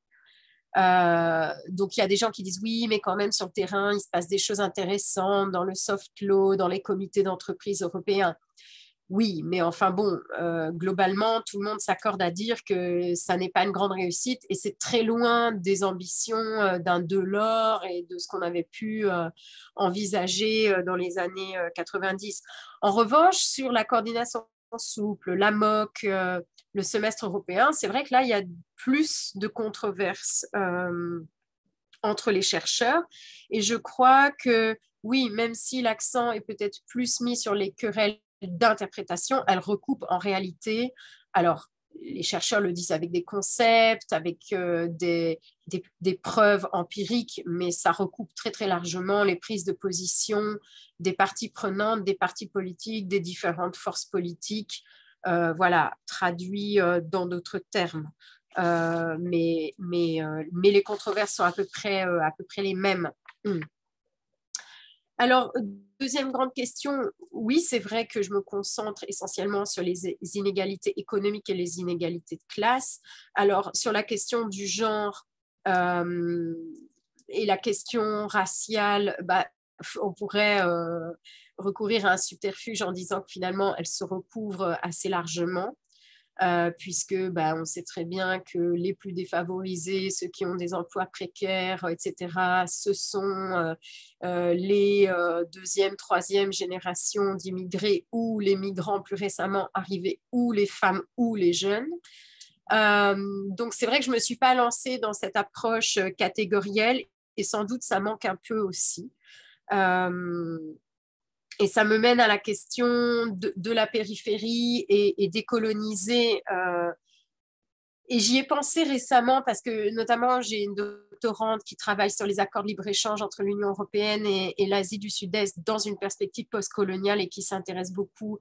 Donc, il y a des gens qui disent oui, mais quand même sur le terrain, il se passe des choses intéressantes dans le soft law, dans les comités d'entreprise européens. Oui, mais enfin bon, globalement, tout le monde s'accorde à dire que ça n'est pas une grande réussite et c'est très loin des ambitions d'un Delors et de ce qu'on avait pu envisager dans les années 90. En revanche, sur la coordination souple, la MOC, le semestre européen, c'est vrai que là, il y a plus de controverses entre les chercheurs et je crois que oui, même si l'accent est peut-être plus mis sur les querelles d'interprétation, elle recoupe en réalité, alors les chercheurs le disent avec des concepts, avec des preuves empiriques, mais ça recoupe très très largement les prises de position des parties prenantes, des partis politiques, des différentes forces politiques, voilà, traduit dans d'autres termes. Mais les controverses sont à peu près les mêmes. Alors, deuxième grande question, oui, c'est vrai que je me concentre essentiellement sur les inégalités économiques et les inégalités de classe. Alors, sur la question du genre et la question raciale, bah, on pourrait recourir à un subterfuge en disant que finalement, elles se recouvrent assez largement. Puisque on sait très bien que les plus défavorisés, ceux qui ont des emplois précaires, etc., ce sont les deuxième, troisième génération d'immigrés ou les migrants plus récemment arrivés ou les femmes ou les jeunes. Donc, c'est vrai que je ne me suis pas lancée dans cette approche catégorielle et sans doute ça manque un peu aussi. Et ça me mène à la question de la périphérie et décoloniser. Et j'y ai pensé récemment parce que notamment j'ai une doctorante qui travaille sur les accords de libre-échange entre l'Union européenne et l'Asie du Sud-Est dans une perspective postcoloniale et qui s'intéresse beaucoup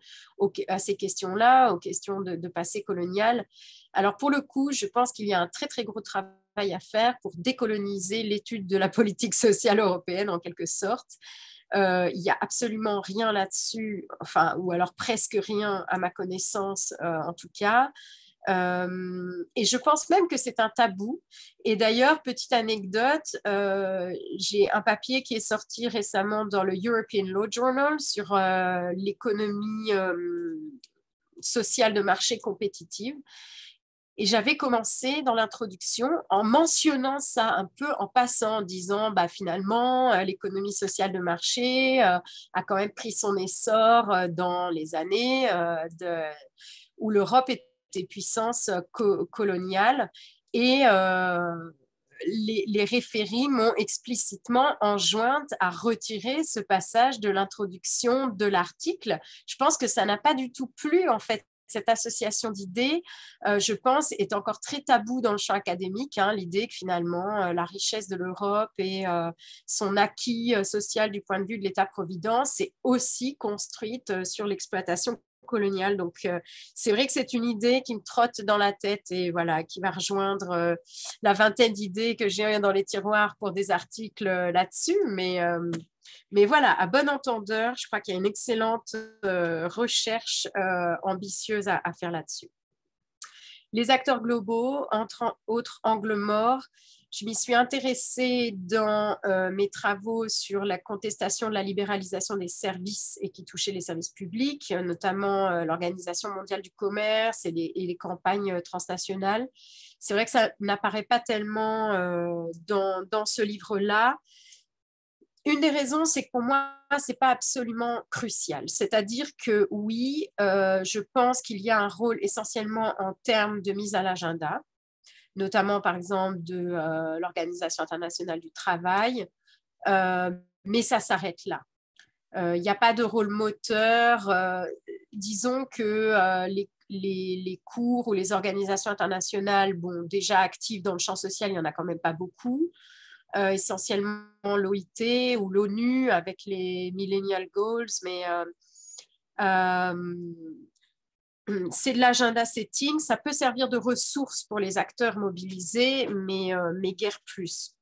à ces questions-là, aux questions de passé colonial. Alors pour le coup, je pense qu'il y a un très très gros travail à faire pour décoloniser l'étude de la politique sociale européenne en quelque sorte. Il n'y a absolument rien là-dessus, enfin, ou alors presque rien à ma connaissance en tout cas. Et je pense même que c'est un tabou. Et d'ailleurs, petite anecdote, j'ai un papier qui est sorti récemment dans le European Law Journal sur l'économie sociale de marché compétitive. Et j'avais commencé dans l'introduction en mentionnant ça un peu en passant, en disant finalement, l'économie sociale de marché a quand même pris son essor dans les années où l'Europe était puissance coloniale. Et les référés m'ont explicitement enjointe à retirer ce passage de l'introduction de l'article. Je pense que ça n'a pas du tout plu en fait. Cette association d'idées, je pense, est encore très tabou dans le champ académique. L'idée que finalement, la richesse de l'Europe et son acquis social du point de vue de l'État-providence est aussi construite sur l'exploitation coloniale. Donc, c'est vrai que c'est une idée qui me trotte dans la tête et voilà, qui va rejoindre la vingtaine d'idées que j'ai dans les tiroirs pour des articles là-dessus. Mais voilà, à bon entendeur, je crois qu'il y a une excellente recherche ambitieuse à faire là-dessus. Les acteurs globaux, entre autres angles morts, je m'y suis intéressée dans mes travaux sur la contestation de la libéralisation des services et qui touchait les services publics, notamment l'Organisation mondiale du commerce et les campagnes transnationales. C'est vrai que ça n'apparaît pas tellement dans ce livre-là. Une des raisons, c'est que pour moi, ce n'est pas absolument crucial. C'est-à-dire que oui, je pense qu'il y a un rôle essentiellement en termes de mise à l'agenda, notamment par exemple de l'Organisation internationale du travail, mais ça s'arrête là. Il n'y a pas de rôle moteur. Disons que les cours ou les organisations internationales, déjà actives dans le champ social, il n'y en a quand même pas beaucoup. Essentiellement l'OIT ou l'ONU avec les Millennial Goals, mais c'est de l'agenda setting, ça peut servir de ressource pour les acteurs mobilisés, mais guère plus.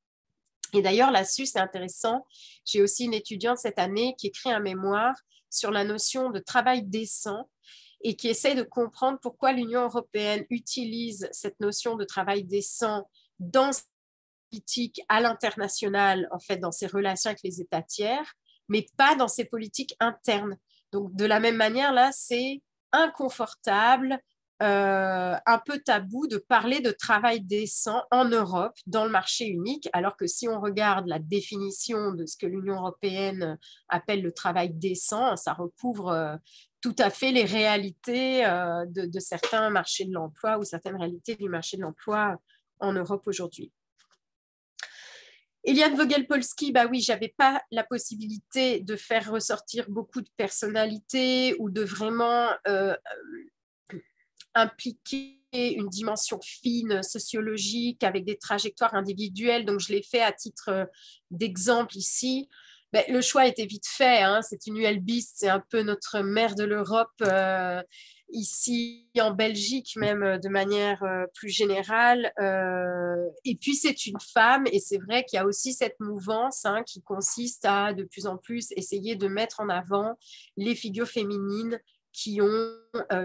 Et d'ailleurs, là-dessus, c'est intéressant, j'ai aussi une étudiante cette année qui écrit un mémoire sur la notion de travail décent et qui essaie de comprendre pourquoi l'Union européenne utilise cette notion de travail décent dans politiques à l'international, en fait, dans ses relations avec les États tiers, mais pas dans ses politiques internes. Donc, de la même manière, là, c'est inconfortable, un peu tabou de parler de travail décent en Europe, dans le marché unique, alors que si on regarde la définition de ce que l'Union européenne appelle le travail décent, ça recouvre tout à fait les réalités de certains marchés de l'emploi ou certaines réalités du marché de l'emploi en Europe aujourd'hui. Eliane Vogel-Polsky, bah oui, j'avais pas la possibilité de faire ressortir beaucoup de personnalités ou de vraiment impliquer une dimension fine, sociologique, avec des trajectoires individuelles. Donc, je l'ai fait à titre d'exemple ici. Ben, le choix était vite fait. Hein. C'est une ULBiste, c'est un peu notre mère de l'Europe ici en Belgique, même de manière plus générale. Et puis, c'est une femme, et c'est vrai qu'il y a aussi cette mouvance qui consiste à de plus en plus essayer de mettre en avant les figures féminines qui ont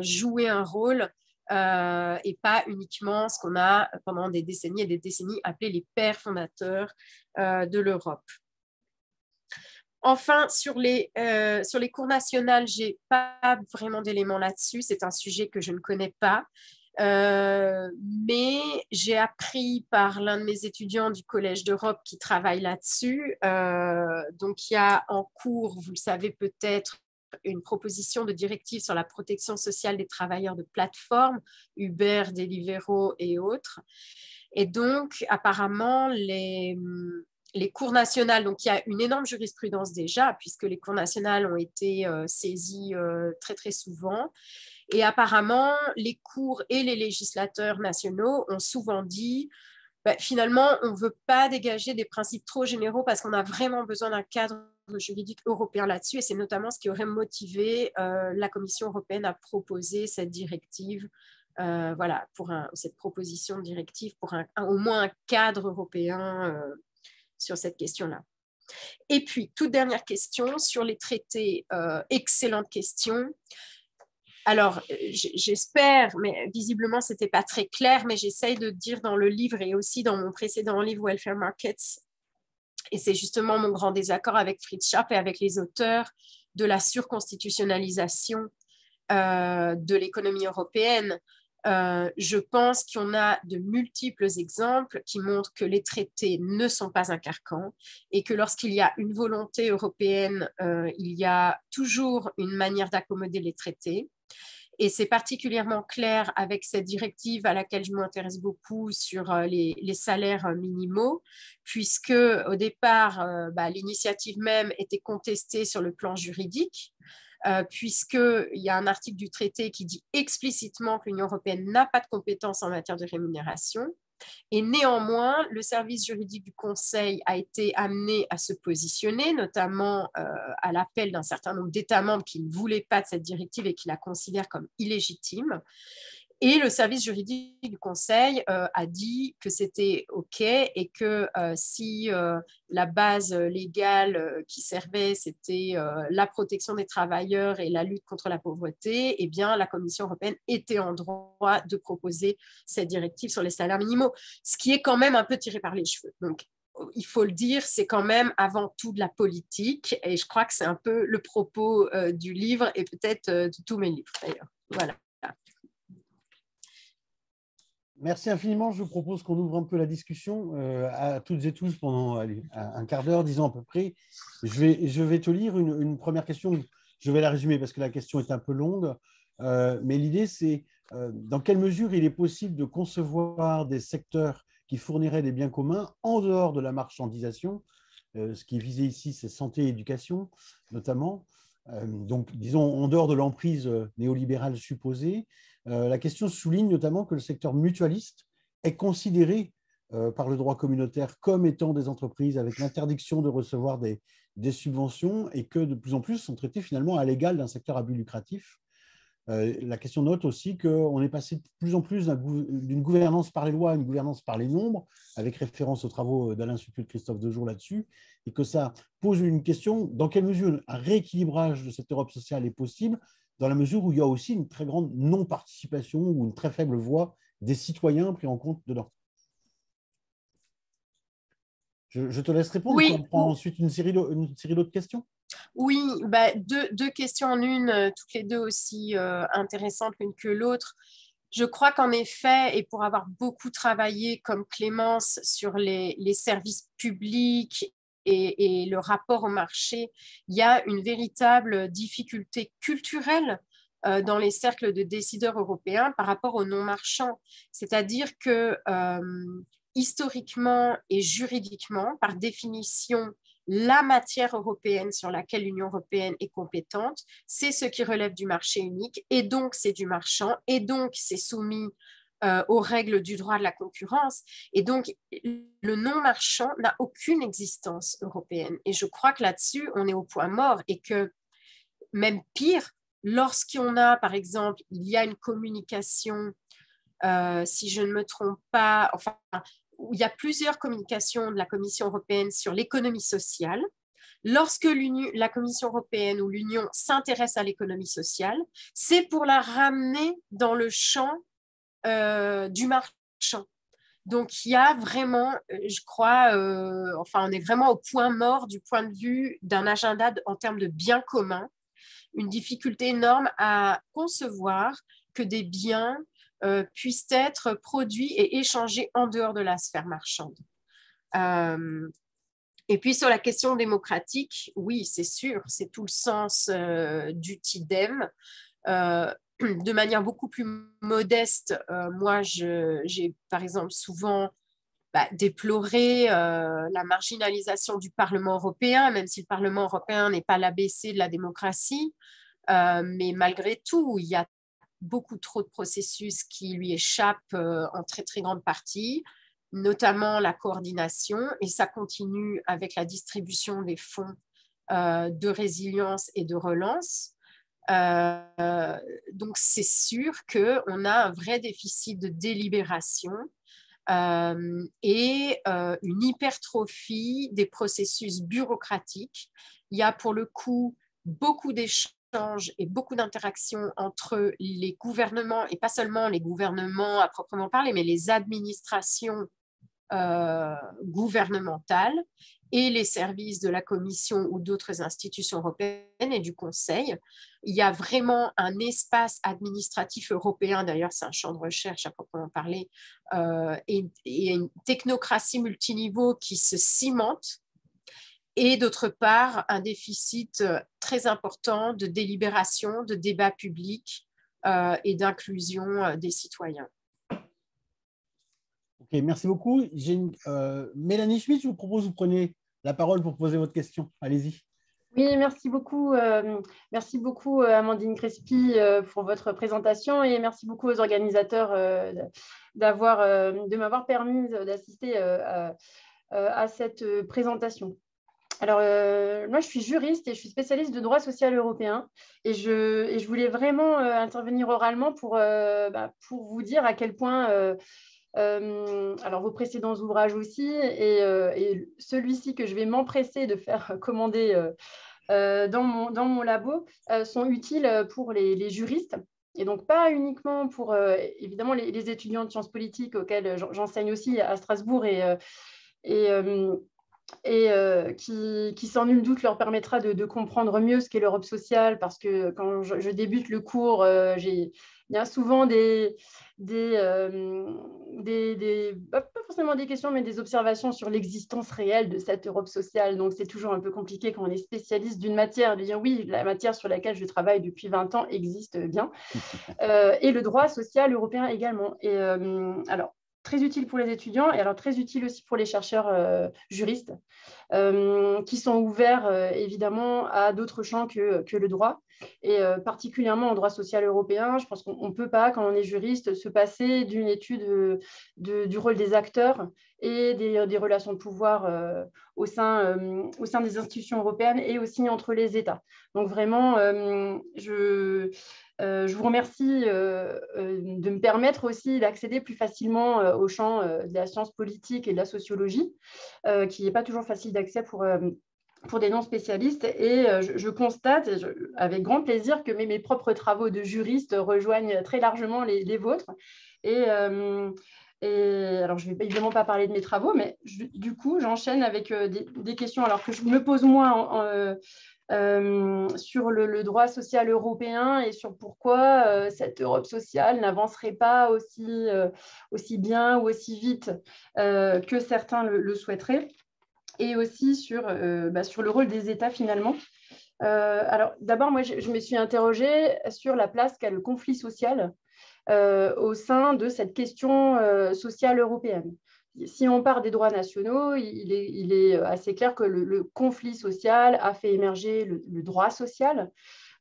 joué un rôle et pas uniquement ce qu'on a pendant des décennies et des décennies appelé les pères fondateurs de l'Europe. Enfin, sur les cours nationales, je n'ai pas vraiment d'éléments là-dessus. C'est un sujet que je ne connais pas. Mais j'ai appris par l'un de mes étudiants du Collège d'Europe qui travaille là-dessus. Donc, il y a en cours, vous le savez peut-être, une proposition de directive sur la protection sociale des travailleurs de plateforme, Uber, Deliveroo et autres. Et donc, apparemment, les cours nationales, donc il y a une énorme jurisprudence déjà, puisque les cours nationales ont été saisis très, très souvent. Et apparemment, les cours et les législateurs nationaux ont souvent dit finalement, on ne veut pas dégager des principes trop généraux parce qu'on a vraiment besoin d'un cadre juridique européen là-dessus. Et c'est notamment ce qui aurait motivé la Commission européenne à proposer cette directive, voilà, cette proposition de directive pour au moins un cadre européen sur cette question-là. Et puis, toute dernière question sur les traités. Excellente question. Alors, j'espère, mais visiblement, ce n'était pas très clair, mais j'essaye de dire dans le livre et aussi dans mon précédent livre Welfare Markets, et c'est justement mon grand désaccord avec Fritz Schaap et avec les auteurs de la surconstitutionnalisation de l'économie européenne. Je pense qu'on a de multiples exemples qui montrent que les traités ne sont pas un carcan et que lorsqu'il y a une volonté européenne, il y a toujours une manière d'accommoder les traités. Et c'est particulièrement clair avec cette directive à laquelle je m'intéresse beaucoup sur les salaires minimaux, puisque au départ, l'initiative même était contestée sur le plan juridique, puisqu'il y a un article du traité qui dit explicitement que l'Union européenne n'a pas de compétences en matière de rémunération. Et néanmoins, le service juridique du Conseil a été amené à se positionner, notamment à l'appel d'un certain nombre d'États membres qui ne voulaient pas de cette directive et qui la considèrent comme illégitime. Et le service juridique du Conseil a dit que c'était OK et que si la base légale qui servait, c'était la protection des travailleurs et la lutte contre la pauvreté, eh bien, la Commission européenne était en droit de proposer cette directive sur les salaires minimaux, ce qui est quand même un peu tiré par les cheveux. Donc, il faut le dire, c'est quand même avant tout de la politique et je crois que c'est un peu le propos du livre et peut-être de tous mes livres d'ailleurs. Voilà. Merci infiniment. Je vous propose qu'on ouvre un peu la discussion à toutes et tous pendant un quart d'heure, disons à peu près. Je vais te lire une première question. Je vais la résumer parce que la question est un peu longue. Mais l'idée, c'est dans quelle mesure il est possible de concevoir des secteurs qui fourniraient des biens communs en dehors de la marchandisation. Ce qui est visé ici, c'est santé et éducation, notamment. Donc, disons, en dehors de l'emprise néolibérale supposée. La question souligne notamment que le secteur mutualiste est considéré par le droit communautaire comme étant des entreprises avec l'interdiction de recevoir des subventions et que de plus en plus sont traités finalement à l'égal d'un secteur à but lucratif. La question note aussi qu'on est passé de plus en plus d'une gouvernance par les lois à une gouvernance par les nombres, avec référence aux travaux d'Alain Suput et de Christophe Dejour là-dessus, et que ça pose une question, dans quelle mesure un rééquilibrage de cette Europe sociale est possible, dans la mesure où il y a aussi une très grande non-participation ou une très faible voix des citoyens pris en compte dedans. Je te laisse répondre, Oui. et puis on prend ensuite une série d'autres questions. Oui, deux questions en une, toutes les deux aussi intéressantes l'une que l'autre. Je crois qu'en effet, et pour avoir beaucoup travaillé comme Clémence sur les services publics et le rapport au marché, il y a une véritable difficulté culturelle dans les cercles de décideurs européens par rapport aux non-marchands. C'est-à-dire que historiquement et juridiquement, par définition, la matière européenne sur laquelle l'Union européenne est compétente, c'est ce qui relève du marché unique, et donc c'est du marchand, et donc c'est soumis aux règles du droit de la concurrence. Et donc, le non-marchand n'a aucune existence européenne. Et je crois que là-dessus, on est au point mort, et que même pire, lorsqu'on a, par exemple, il y a une communication, si je ne me trompe pas, enfin, où il y a plusieurs communications de la Commission européenne sur l'économie sociale. Lorsque la Commission européenne ou l'Union s'intéresse à l'économie sociale, c'est pour la ramener dans le champ du marchand. Donc, il y a vraiment, je crois, on est vraiment au point mort du point de vue d'un agenda en termes de biens communs, une difficulté énorme à concevoir que des biens puissent être produits et échangés en dehors de la sphère marchande. Et puis sur la question démocratique, oui, c'est sûr, c'est tout le sens du TIDEM. De manière beaucoup plus modeste, moi, j'ai par exemple souvent déploré la marginalisation du Parlement européen, même si le Parlement européen n'est pas l'ABC de la démocratie. Mais malgré tout, il y a beaucoup trop de processus qui lui échappent en très, très grande partie, notamment la coordination, et ça continue avec la distribution des fonds de résilience et de relance. Donc, c'est sûr qu'on a un vrai déficit de délibération et une hypertrophie des processus bureaucratiques. Il y a pour le coup beaucoup d'échanges et beaucoup d'interactions entre les gouvernements, et pas seulement les gouvernements à proprement parler, mais les administrations gouvernementales et les services de la Commission ou d'autres institutions européennes et du Conseil. Il y a vraiment un espace administratif européen, d'ailleurs c'est un champ de recherche à proprement parler, et une technocratie multiniveau qui se cimente, et d'autre part un déficit très important de délibération, de débat public et d'inclusion des citoyens. Ok, merci beaucoup. Mélanie Schmitt, je vous propose que vous preniez la parole pour poser votre question. Allez-y. Oui, merci beaucoup. Merci beaucoup, Amandine Crespi, pour votre présentation, et merci beaucoup aux organisateurs de m'avoir permis d'assister à cette présentation. Alors, moi, je suis juriste et je suis spécialiste de droit social européen, et je voulais vraiment intervenir oralement pour vous dire à quel point alors vos précédents ouvrages aussi, et celui-ci que je vais m'empresser de faire commander dans mon labo sont utiles pour les juristes, et donc pas uniquement pour évidemment les étudiants de sciences politiques auxquels j'enseigne aussi à Strasbourg, qui sans nul doute leur permettra de comprendre mieux ce qu'est l'Europe sociale, parce que quand je débute le cours, j'ai bien souvent pas forcément des questions, mais des observations sur l'existence réelle de cette Europe sociale. Donc, c'est toujours un peu compliqué quand on est spécialiste d'une matière de dire oui, la matière sur laquelle je travaille depuis 20 ans existe bien. Et le droit social européen également. Et alors, très utile pour les étudiants, et alors très utile aussi pour les chercheurs juristes qui sont ouverts évidemment à d'autres champs que le droit, et particulièrement en droit social européen. Je pense qu'on ne peut pas, quand on est juriste, se passer d'une étude du rôle des acteurs et des relations de pouvoir au sein des institutions européennes, et aussi entre les États. Donc vraiment, je vous remercie de me permettre aussi d'accéder plus facilement au champ de la science politique et de la sociologie, qui n'est pas toujours facile d'accès pour des non-spécialistes. Et je constate avec grand plaisir que mes propres travaux de juriste rejoignent très largement les vôtres. Et alors, je ne vais évidemment pas parler de mes travaux, mais du coup, j'enchaîne avec des questions alors que je me pose moins sur le droit social européen et sur pourquoi cette Europe sociale n'avancerait pas aussi bien ou aussi vite que certains le souhaiteraient, et aussi sur le rôle des États finalement. Alors d'abord, moi, je me suis interrogée sur la place qu'a le conflit social au sein de cette question sociale européenne. Si on part des droits nationaux, il est assez clair que le conflit social a fait émerger le droit social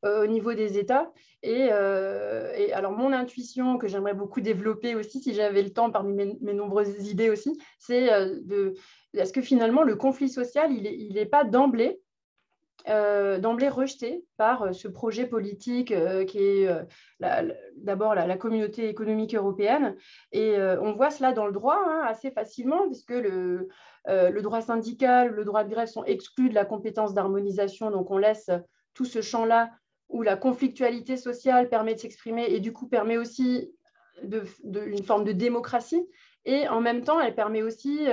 au niveau des États. Et alors, mon intuition, que j'aimerais beaucoup développer aussi, si j'avais le temps parmi mes nombreuses idées aussi, c'est est-ce que finalement, le conflit social, il n'est pas d'emblée rejeté par ce projet politique qui est d'abord la communauté économique européenne. Et on voit cela dans le droit assez facilement, puisque le droit syndical, le droit de grève sont exclus de la compétence d'harmonisation. Donc, on laisse tout ce champ-là où la conflictualité sociale permet de s'exprimer et du coup permet aussi une forme de démocratie. Et en même temps, elle permet aussi,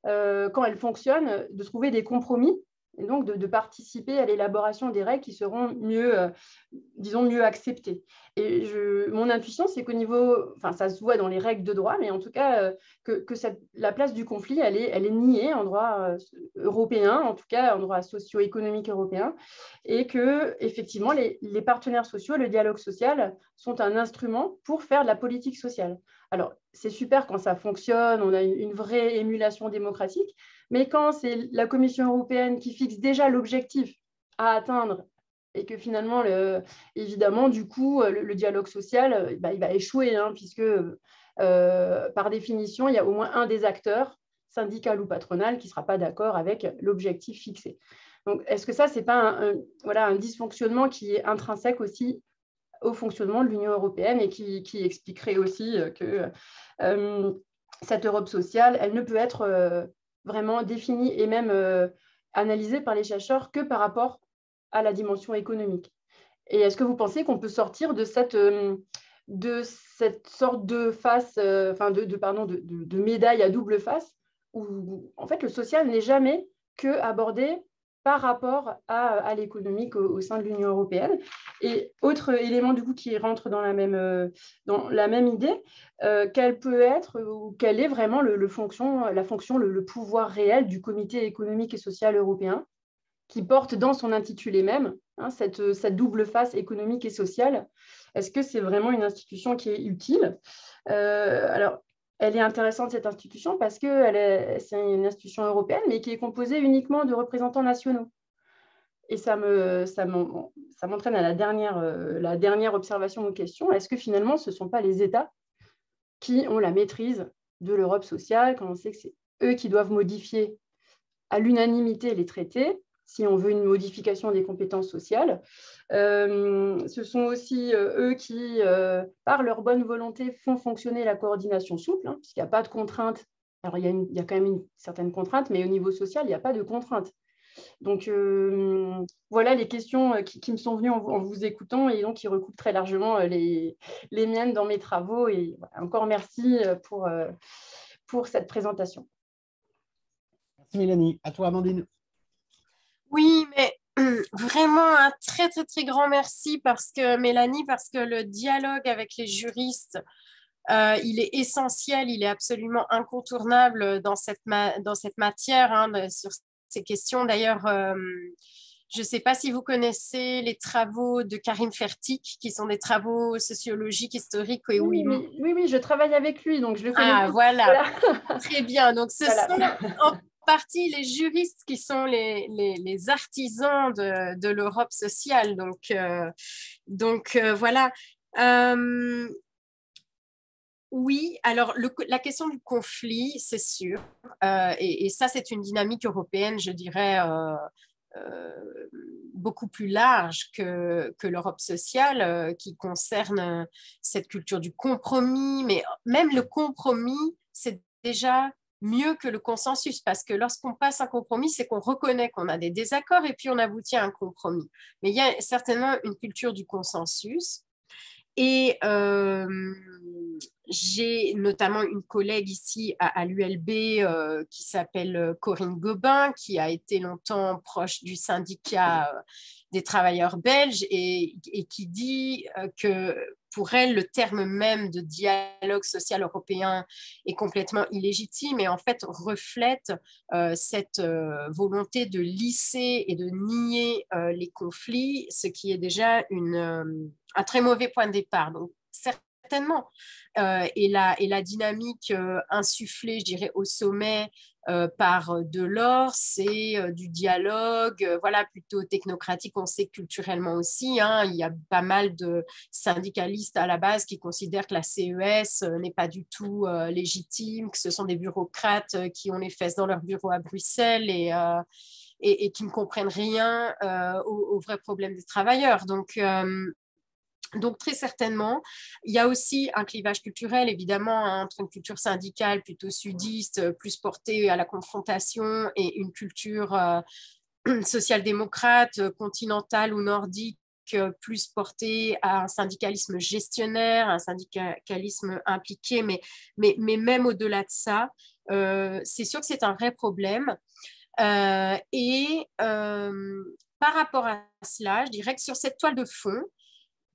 quand elle fonctionne, de trouver des compromis et donc de participer à l'élaboration des règles qui seront mieux acceptées. Et mon intuition, c'est qu'au niveau, enfin ça se voit dans les règles de droit, mais en tout cas, la place du conflit, elle est niée en droit européen, en tout cas en droit socio-économique européen, et que effectivement, les partenaires sociaux, le dialogue social, sont un instrument pour faire de la politique sociale. Alors, c'est super quand ça fonctionne, on a une vraie émulation démocratique, mais quand c'est la Commission européenne qui fixe déjà l'objectif à atteindre et que finalement, évidemment, du coup, le dialogue social, il va échouer, puisque par définition, il y a au moins un des acteurs, syndical ou patronal, qui ne sera pas d'accord avec l'objectif fixé. Donc, est-ce que ça, ce n'est pas un dysfonctionnement qui est intrinsèque aussi au fonctionnement de l'Union européenne et qui expliquerait aussi que cette Europe sociale, elle ne peut être vraiment définie et même analysée par les chercheurs que par rapport à la dimension économique. Et est-ce que vous pensez qu'on peut sortir de cette sorte de face, de médaille à double face, où en fait le social n'est jamais que abordé par rapport à l'économique au sein de l'Union européenne. Et autre élément du coup qui rentre dans la même idée, quelle peut être ou quelle est vraiment la fonction, le pouvoir réel du Comité économique et social européen, qui porte dans son intitulé même cette double face économique et sociale. Est-ce que c'est vraiment une institution qui est utile ? Alors, elle est intéressante, cette institution, parce que c'est une institution européenne, mais qui est composée uniquement de représentants nationaux. Et ça m'entraîne à la dernière observation ou question. Est-ce que finalement, ce ne sont pas les États qui ont la maîtrise de l'Europe sociale, quand on sait que c'est eux qui doivent modifier à l'unanimité les traités, si on veut une modification des compétences sociales. Ce sont aussi eux qui, par leur bonne volonté, font fonctionner la coordination souple, puisqu'il n'y a pas de contraintes. Alors, il y a quand même une certaine contrainte, mais au niveau social, il n'y a pas de contraintes. Donc, voilà les questions qui me sont venues en vous écoutant et donc qui recoupent très largement les miennes dans mes travaux. Et voilà, encore merci pour cette présentation. Merci Mélanie. À toi Amandine. Oui, mais vraiment un très, très, très grand merci Mélanie, parce que le dialogue avec les juristes, il est essentiel, il est absolument incontournable dans cette matière, sur ces questions. D'ailleurs, je ne sais pas si vous connaissez les travaux de Karim Fertik, qui sont des travaux sociologiques, historiques. Oui, je travaille avec lui, donc je le connais. Ah, voilà. Très bien. Donc, ce sont en partie les juristes qui sont les artisans de l'Europe sociale. Donc voilà. Oui, alors la question du conflit, c'est sûr. Et ça, c'est une dynamique européenne, je dirais, beaucoup plus large que l'Europe sociale, qui concerne cette culture du compromis. Mais même le compromis, c'est déjà mieux que le consensus, parce que lorsqu'on passe un compromis, c'est qu'on reconnaît qu'on a des désaccords et puis on aboutit à un compromis. Mais il y a certainement une culture du consensus. Et j'ai notamment une collègue ici à l'ULB qui s'appelle Corinne Gobin, qui a été longtemps proche du syndicat des travailleurs belges et qui dit que pour elle, le terme même de dialogue social européen est complètement illégitime et en fait reflète cette volonté de lisser et de nier les conflits, ce qui est déjà un très mauvais point de départ. Donc, certainement. Et la dynamique insufflée, je dirais, au sommet par Delors, c'est du dialogue, voilà, plutôt technocratique. On sait culturellement aussi, hein, il y a pas mal de syndicalistes à la base qui considèrent que la CES n'est pas du tout légitime, que ce sont des bureaucrates qui ont les fesses dans leur bureau à Bruxelles et qui ne comprennent rien aux vrais problèmes des travailleurs. Donc, très certainement, il y a aussi un clivage culturel, évidemment, hein, entre une culture syndicale plutôt sudiste, plus portée à la confrontation, et une culture social-démocrate, continentale ou nordique, plus portée à un syndicalisme gestionnaire, un syndicalisme impliqué, mais même au-delà de ça, c'est sûr que c'est un vrai problème. Par rapport à cela, je dirais que sur cette toile de fond,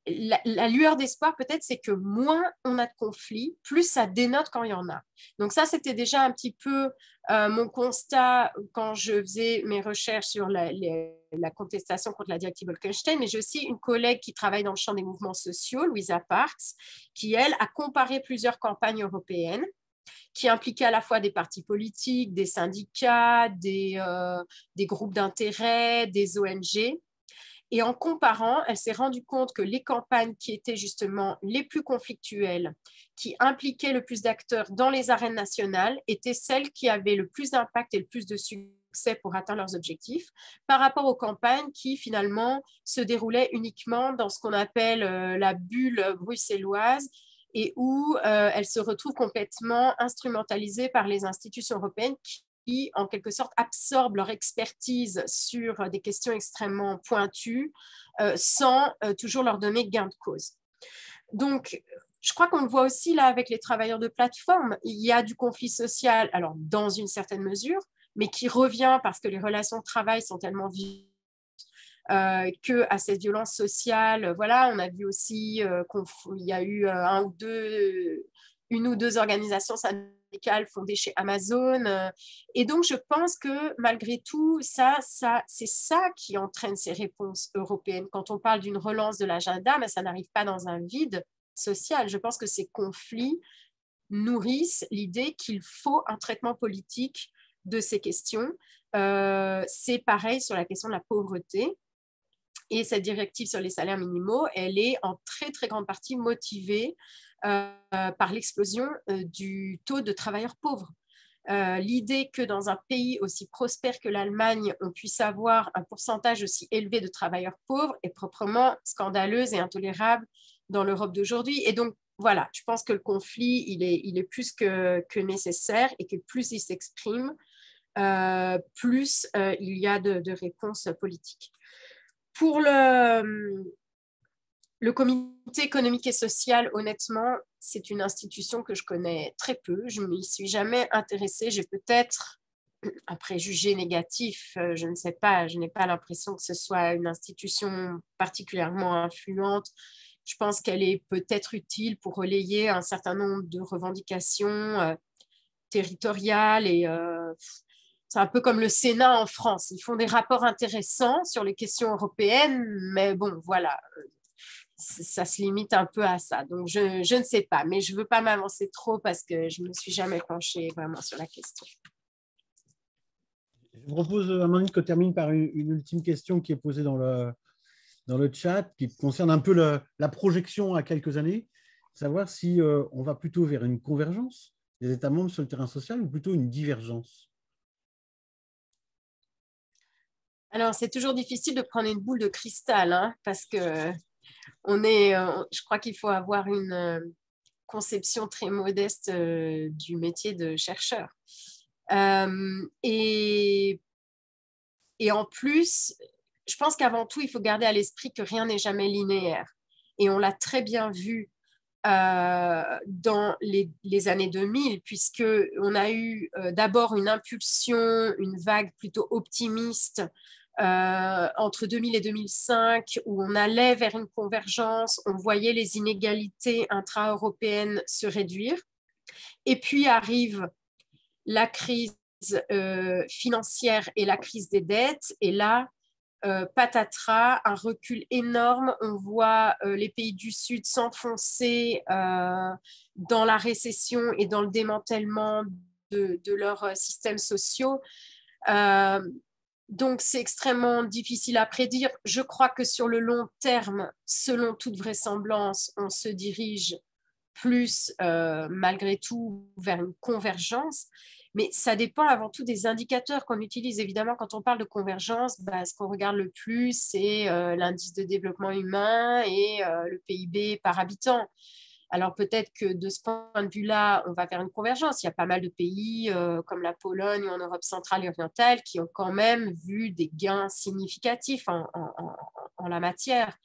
la lueur d'espoir, peut-être, c'est que moins on a de conflits, plus ça dénote quand il y en a. Donc ça, c'était déjà un petit peu mon constat quand je faisais mes recherches sur la contestation contre la directive Bolkestein, mais j'ai aussi une collègue qui travaille dans le champ des mouvements sociaux, Louisa Parks, qui, elle, a comparé plusieurs campagnes européennes qui impliquaient à la fois des partis politiques, des syndicats, des groupes d'intérêt, des ONG. Et en comparant, elle s'est rendue compte que les campagnes qui étaient justement les plus conflictuelles, qui impliquaient le plus d'acteurs dans les arènes nationales, étaient celles qui avaient le plus d'impact et le plus de succès pour atteindre leurs objectifs, par rapport aux campagnes qui finalement se déroulaient uniquement dans ce qu'on appelle la bulle bruxelloise et où elles se retrouvent complètement instrumentalisées par les institutions européennes qui, en quelque sorte, absorbent leur expertise sur des questions extrêmement pointues sans toujours leur donner gain de cause. Donc, je crois qu'on le voit aussi là avec les travailleurs de plateforme. Il y a du conflit social, alors dans une certaine mesure, mais qui revient parce que les relations de travail sont tellement vives qu'à cette violence sociale. Voilà, on a vu aussi qu'il y a eu une ou deux organisations syndicales fondées chez Amazon. Et donc, je pense que malgré tout, c'est ça qui entraîne ces réponses européennes. Quand on parle d'une relance de l'agenda, mais ça n'arrive pas dans un vide social. Je pense que ces conflits nourrissent l'idée qu'il faut un traitement politique de ces questions. C'est pareil sur la question de la pauvreté. Et cette directive sur les salaires minimaux, elle est en très, très grande partie motivée par l'explosion du taux de travailleurs pauvres. L'idée que dans un pays aussi prospère que l'Allemagne, on puisse avoir un pourcentage aussi élevé de travailleurs pauvres est proprement scandaleuse et intolérable dans l'Europe d'aujourd'hui. Et donc, voilà, je pense que le conflit, il est plus que nécessaire et que plus il s'exprime, plus il y a de réponses politiques. Pour le comité économique et social, honnêtement, c'est une institution que je connais très peu. Je ne m'y suis jamais intéressée. J'ai peut-être un préjugé négatif. Je ne sais pas. Je n'ai pas l'impression que ce soit une institution particulièrement influente. Je pense qu'elle est peut-être utile pour relayer un certain nombre de revendications territoriales et c'est un peu comme le Sénat en France. Ils font des rapports intéressants sur les questions européennes, mais bon, voilà, ça se limite un peu à ça. Donc, je ne sais pas, mais je ne veux pas m'avancer trop parce que je ne me suis jamais penchée vraiment sur la question. Je vous propose, Amandine, qu'on termine par une ultime question qui est posée dans le chat, qui concerne un peu la projection à quelques années, savoir si on va plutôt vers une convergence des États membres sur le terrain social ou plutôt une divergence. Alors, c'est toujours difficile de prendre une boule de cristal, hein, parce que je crois qu'il faut avoir une conception très modeste du métier de chercheur. Et en plus, je pense qu'avant tout, il faut garder à l'esprit que rien n'est jamais linéaire. Et on l'a très bien vu dans les années 2000, puisqu'on a eu d'abord une impulsion, une vague plutôt optimiste entre 2000 et 2005, où on allait vers une convergence, on voyait les inégalités intra-européennes se réduire. Et puis arrive la crise financière et la crise des dettes, et là, patatras, un recul énorme. On voit les pays du Sud s'enfoncer dans la récession et dans le démantèlement de leurs systèmes sociaux. Donc, c'est extrêmement difficile à prédire. Je crois que sur le long terme, selon toute vraisemblance, on se dirige plus, malgré tout, vers une convergence. Mais ça dépend avant tout des indicateurs qu'on utilise. Évidemment, quand on parle de convergence, ce qu'on regarde le plus, c'est l'indice de développement humain et le PIB par habitant. Alors peut-être que de ce point de vue-là, on va vers une convergence. Il y a pas mal de pays comme la Pologne ou en Europe centrale et orientale qui ont quand même vu des gains significatifs en la matière.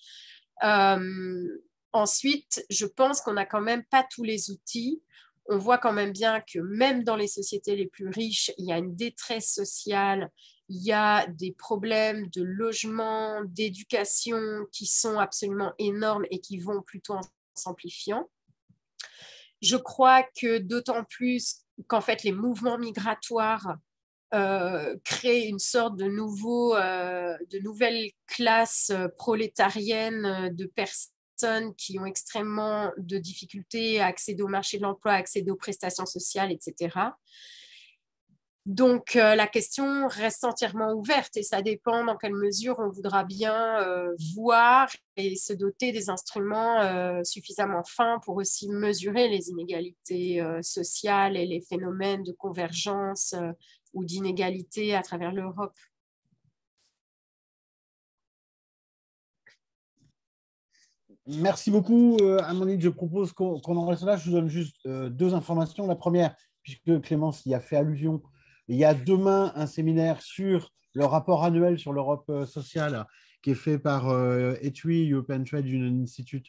Ensuite, je pense qu'on n'a quand même pas tous les outils. On voit quand même bien que même dans les sociétés les plus riches, il y a une détresse sociale, il y a des problèmes de logement, d'éducation qui sont absolument énormes et qui vont plutôt en s'amplifiant. Je crois que d'autant plus qu'en fait, les mouvements migratoires créent une sorte de nouvelle classe prolétarienne de personnes qui ont extrêmement de difficultés à accéder au marché de l'emploi, à accéder aux prestations sociales, etc. Donc, la question reste entièrement ouverte et ça dépend dans quelle mesure on voudra bien voir et se doter des instruments suffisamment fins pour aussi mesurer les inégalités sociales et les phénomènes de convergence ou d'inégalité à travers l'Europe. Merci beaucoup, Amandine. Je propose qu'on en reste là. Je vous donne juste deux informations. La première, puisque Clémence y a fait allusion, il y a demain un séminaire sur le rapport annuel sur l'Europe sociale qui est fait par ETUI, European Trade Union Institute,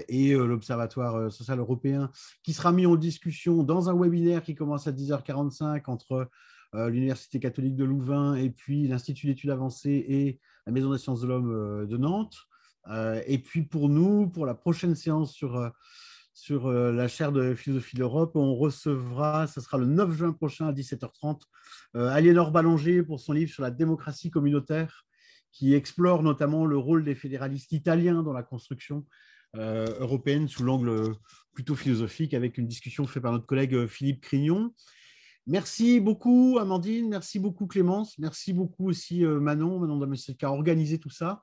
et l'Observatoire social européen, qui sera mis en discussion dans un webinaire qui commence à 10h45 entre l'Université catholique de Louvain et puis l'Institut d'études avancées et la Maison des sciences de l'homme de Nantes. Et puis pour nous, pour la prochaine séance sur la chaire de philosophie de l'Europe, on recevra, ce sera le 9 juin prochain à 17h30, Aliénor Ballanger pour son livre sur la démocratie communautaire, qui explore notamment le rôle des fédéralistes italiens dans la construction européenne sous l'angle plutôt philosophique, avec une discussion faite par notre collègue Philippe Crignon. Merci beaucoup Amandine, merci beaucoup Clémence, merci beaucoup aussi Manon Damessier qui a organisé tout ça.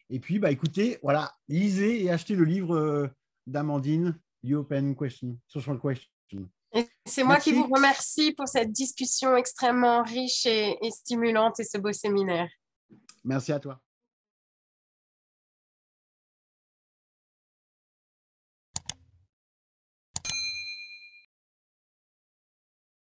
Et puis, écoutez, voilà, lisez et achetez le livre d'Amandine, European Question, Social Question. C'est moi qui vous remercie pour cette discussion extrêmement riche et stimulante et ce beau séminaire. Merci à toi.